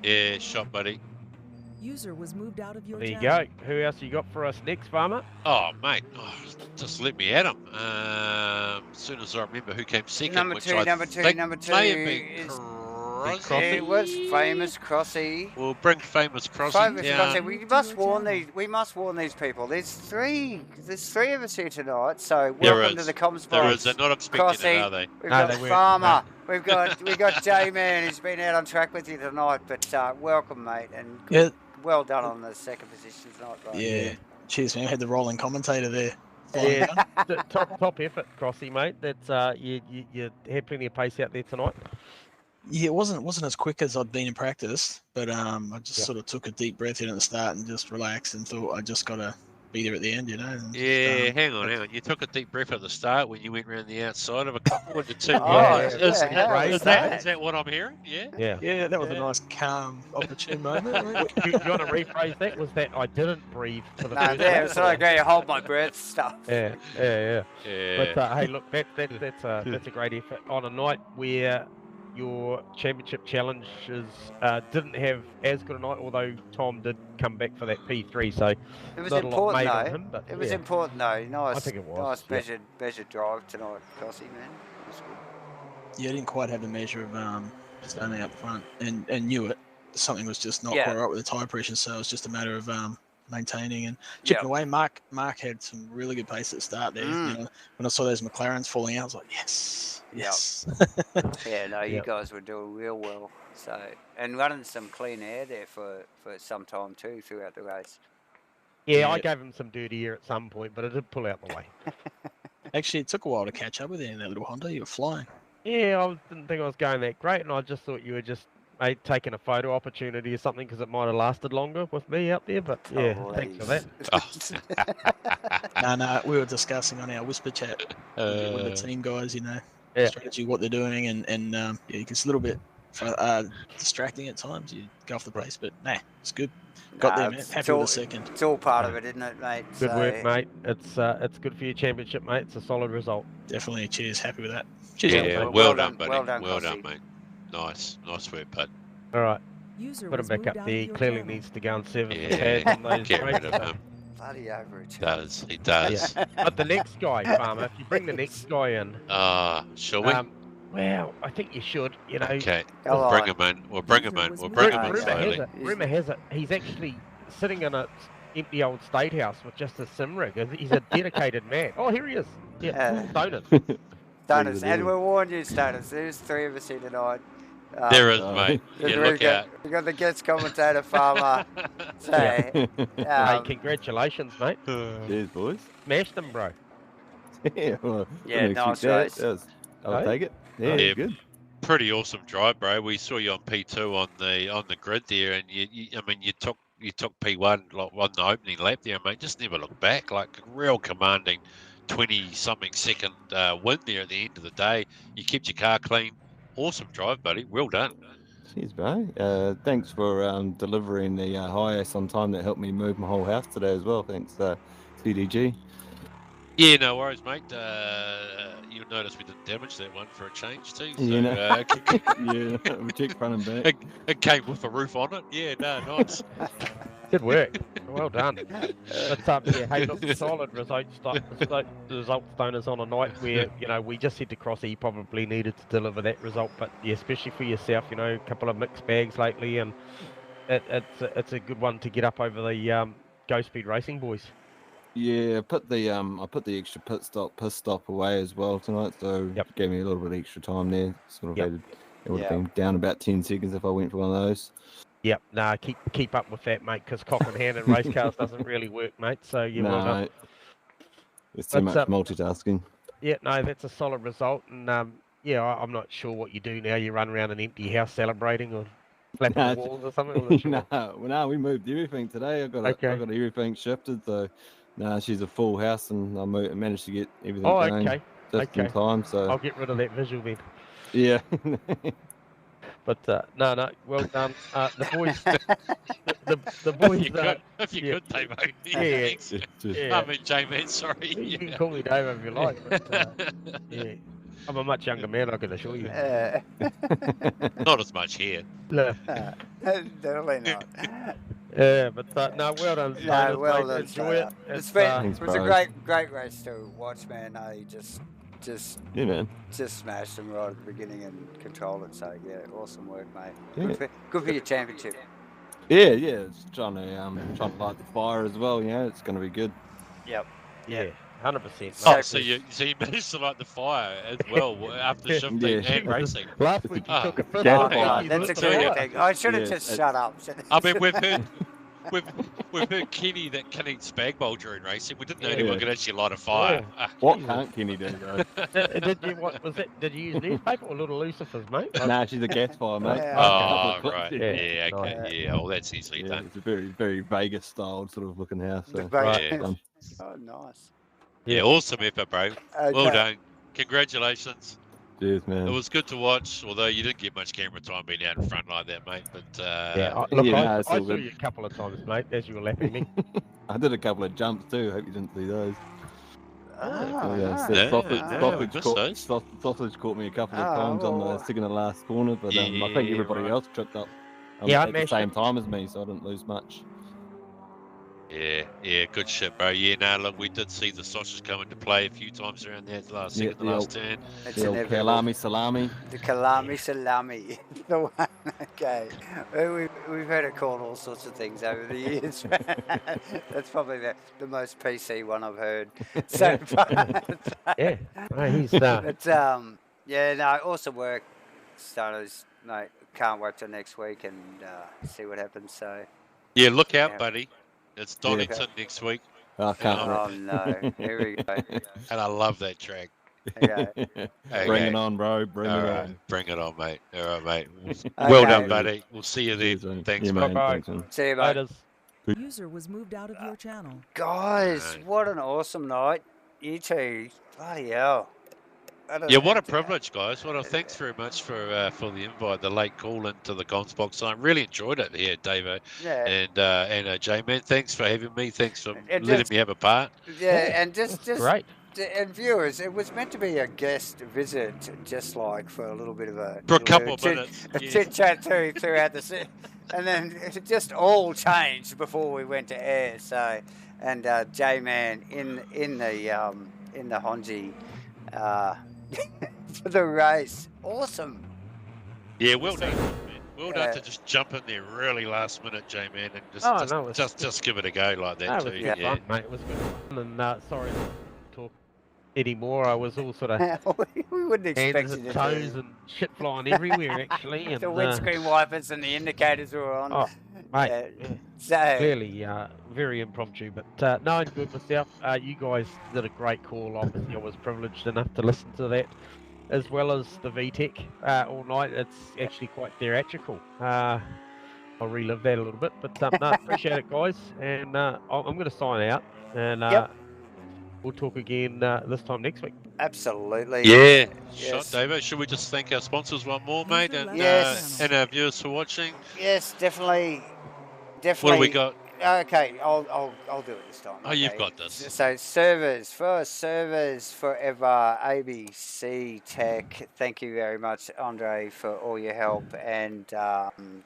Yeah, shot, buddy. User was moved out of your There you go. Who else you got for us next, Farmer? Oh, mate, just let me at him. As soon as I remember who came second, Number two. May have been Crossy. It was Famous Crossy. We'll bring Famous Crossy down. We must warn these people. There's three of us here tonight. So welcome to the comms box. There is. They're not expecting it, are they? We've got Farmer. We've got J-Man who's been out on track with you tonight. But welcome, mate, and well done on the second position tonight, bro. Yeah. Cheers, man. We had the rolling commentator there. Yeah, top effort, Crossy, mate. That's you had plenty of pace out there tonight. Yeah, it wasn't as quick as I'd been in practice, but I just sort of took a deep breath in at the start and just relaxed and thought I just got to be there at the end, you know. And hang on. You took a deep breath at the start when you went around the outside of a couple of the two. Is that what I'm hearing? Yeah, that was a nice, calm, opportune moment. You want to rephrase that? Was that I didn't breathe for the first time? So I go hold my breath stuff. Yeah. But hey, look, that's a great effort on a night where your championship challenges didn't have as good a night, although Tom did come back for that P3, so it was important though. It was important though. Nice, I think it was. Nice measured drive tonight, Crossy, man. It was good. Yeah, I didn't quite have the measure of standing up front and knew it, something was just not Yeah. quite right with the tire pressure. So it was just a matter of maintaining and chipping away. Mark had some really good pace at the start there. You know, when I saw those McLarens falling out, I was like, yes. Yeah, no, you guys were doing real well. So, and running some clean air there for some time too throughout the race. Yeah, I gave him some dirty air at some point, but it did pull out the way. Actually, it took a while to catch up with you in that little Honda. You were flying. Yeah, I didn't think I was going that great, and I just thought you were just taking a photo opportunity or something because it might have lasted longer with me up there. But yeah, thanks for that. No, we were discussing on our whisper chat with the team guys, you know, strategy, what they're doing, and it's a little bit distracting at times. You go off the pace, but it's good. Got there, man. Happy with the second. It's all part of it, isn't it, mate? Good work, mate. It's good for your championship, mate. It's a solid result. Definitely. Cheers. Happy with that. Cheers. Yeah, well done, buddy. Well done, mate. Nice work, bud. All right. User Put him back up there. He clearly needs to go and service the Yeah, pads on those get rid brakes. of him. Bloody average. He does. But the next guy, Farmer, if you bring the next guy in. Shall we? Well, I think you should, you know. Okay, we'll bring him in. We'll bring him in slowly. Rumour has it, he's actually sitting in an empty old state house with just a sim rig. He's a dedicated man. Oh, here he is. Yeah, Stoners. And we'll warn you, Stoners. There's 3 of us here tonight. There is, mate. Yeah, look out. We've got the guest commentator, Farmer. Hey, congratulations, mate. Cheers, boys. Smashed them, bro. Nice race. I'll take it. Yeah, good. Pretty awesome drive, bro. We saw you on P2 on the grid there, and you took P1 like on the opening lap there, mate. Just never look back. Like real commanding 20-something second win there at the end of the day. You kept your car clean. Awesome drive, buddy. Well done. Cheers, bro. Thanks for delivering the high-ace on time. That helped me move my whole house today as well. Thanks, CDG. Yeah, no worries, mate. You'll notice we didn't damage that one for a change too. So, we checked front and back. It came with a roof on it. Yeah, no, nice. Good work. Well done. But hey, look, solid results, Stoners, on a night where we just had to cross. He probably needed to deliver that result, but especially for yourself, a couple of mixed bags lately, and it's a good one to get up over the Go Speed Racing boys. Yeah, I put the extra pit stop away as well tonight, so it gave me a little bit of extra time there. Sort of it would have been down about 10 seconds if I went for one of those. Yep, keep up with that, mate, because cock in hand in race cars doesn't really work, mate. So it's too much multitasking. Yeah, no, that's a solid result, and I'm not sure what you do now. You run around an empty house celebrating or flapping the walls or something. No, we moved everything today. I got everything shifted, so. No, she's a full house, and I managed to get everything going just in time. So I'll get rid of that visual then. Yeah. But no, well done. The boys, the boys. If you could, Dave. Yeah. I mean, J-Man, sorry. You can call me Dave if you like. But, I'm a much younger man, I can assure you. Not as much here. No. Definitely not. Yeah, but no, well done. No, well done. Enjoy it. It was a great race to watch, man. Just smashed them right at the beginning and controlled it. So awesome work, mate. Yeah. Good for your championship. Yeah. It's trying to light the fire as well. It's going to be good. Yep. Yeah. 100%. Oh, so you managed to light the fire as well after shifting and racing. Last week you took a fifth. That's a good thing. I should have just shut up. I mean, we've heard Kenny that can eat spag bowl during racing. We didn't know anyone could actually light a fire. What can't Kenny do, though? Did you use newspaper or Little Lucifer's, mate? Nah, she's a gas fire, mate. Oh, right. Yeah, okay. Yeah, well, that's easily done. It's a very, very Vegas-styled sort of looking house. So. Oh, nice. Yeah, awesome effort, bro. Okay. Well done. Congratulations. Cheers, man. It was good to watch, although you didn't get much camera time being out in front like that, mate. But I saw you a couple of times, mate, as you were lapping me. I did a couple of jumps too. Hope you didn't see those. Sausage caught me a couple of times on the second to last corner, but I think everybody else tripped up at the same time as me, so I didn't lose much. Yeah, good shit, bro. Yeah, look, we did see the sausage come into play a few times around there last turn. The old Kyalami salami. The Kyalami salami. The one. Okay, we've heard it called all sorts of things over the years. That's probably the most PC one I've heard. So, yeah, no, he's but yeah, no, awesome work, Stunners, mate. Can't wait till next week and see what happens. So yeah, look out, buddy. It's Donington Okay. next week. I can't Oh no, here we go. And I love that track. Okay. Bring it on, bro. Bring it on. Bring it on, mate. All right, mate. Okay. Well done, buddy. We'll see you then. Cheers, mate. Thanks, Yeah, mate. mate. Bye-bye. Thanks, man. See you, mate. Laters. User was moved out of your channel. Guys, what an awesome night. You two, bloody hell. Yeah, what a privilege, guys. Well, thanks very much for the invite, the late call into the comms box. I really enjoyed it here, Davo. Yeah. And J-Man, thanks for having me. Thanks for And letting just- me have a part. Yeah, and just Great. and viewers, it was meant to be a guest visit, just like for a little bit of For a couple of minutes. a yes. chit chat throughout the set, and then it just all changed before we went to air. So, and J-Man in the Honji for the race, awesome. Yeah, well done, man. Well done Yeah. to just jump in there really last minute, J-Man, and just give it a go like that That too. was good fun, mate. It was good fun. And sorry to talk anymore. I was all sort of we wouldn't expect hands you and to toes do. and shit flying everywhere, actually. And, The windscreen wipers and the indicators were on. oh, mate, Yeah. yeah. So Clearly, very impromptu, but no, I enjoyed myself. You guys did a great call. Obviously, I was privileged enough to listen to that, as well as the VTEC all night. It's actually quite theatrical. I'll relive that a little bit, but no, appreciate it, guys. And I'm going to sign out, and we'll talk again this time next week. absolutely. Yeah, Yes. shot, Davo. Should we just thank our sponsors one more, mate, and Yes. and our viewers for watching? Yes, definitely. What do we got? Okay, I'll do it this time. Oh, you've okay. got this. So servers forever, ABC Tech. Thank you very much, Andre, for all your help and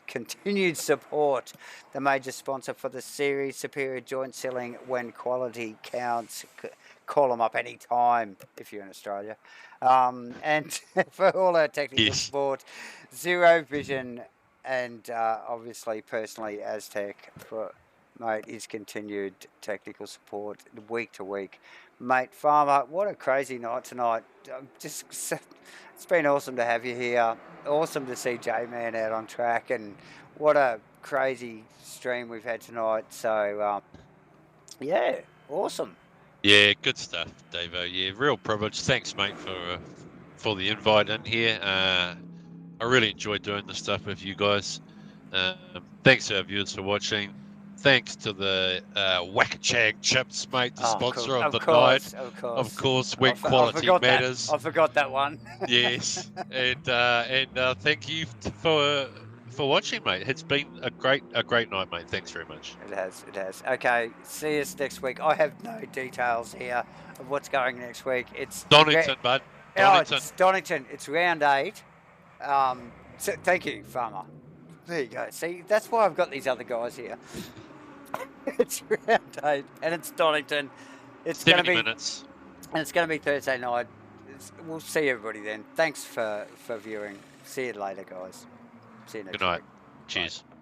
continued support. The major sponsor for the series, Superior Joint Sealing when quality counts. Call them up anytime if you're in Australia. And for all our technical support, Zero Vision, and obviously personally Aztec for his continued technical support week to week. Mate Farmer, what a crazy night tonight. It's been awesome to have you here. Awesome to see J-Man out on track, and what a crazy stream we've had tonight. So yeah, awesome. Yeah, good stuff, Davo. Yeah, real privilege. Thanks, mate, for the invite in here. I really enjoyed doing this stuff with you guys. Thanks to our viewers for watching. Thanks to the Whackachag Chips, mate, the sponsor of the night. Of course, when quality matters. I forgot that one. Yes, and thank you for watching, mate. It's been a great night, mate. Thanks very much. It has. Okay, see us next week. I have no details here of what's going next week. It's Donington, bud. Donington. Oh, it's Donington. It's round 8. So thank you, Farmer. There you go. See, that's why I've got these other guys here. It's round 8, and it's Donington. It's going to be minutes. And it's going to be Thursday night. We'll see everybody then. Thanks for viewing. See you later, guys. See you next week. Good night. Cheers. Bye.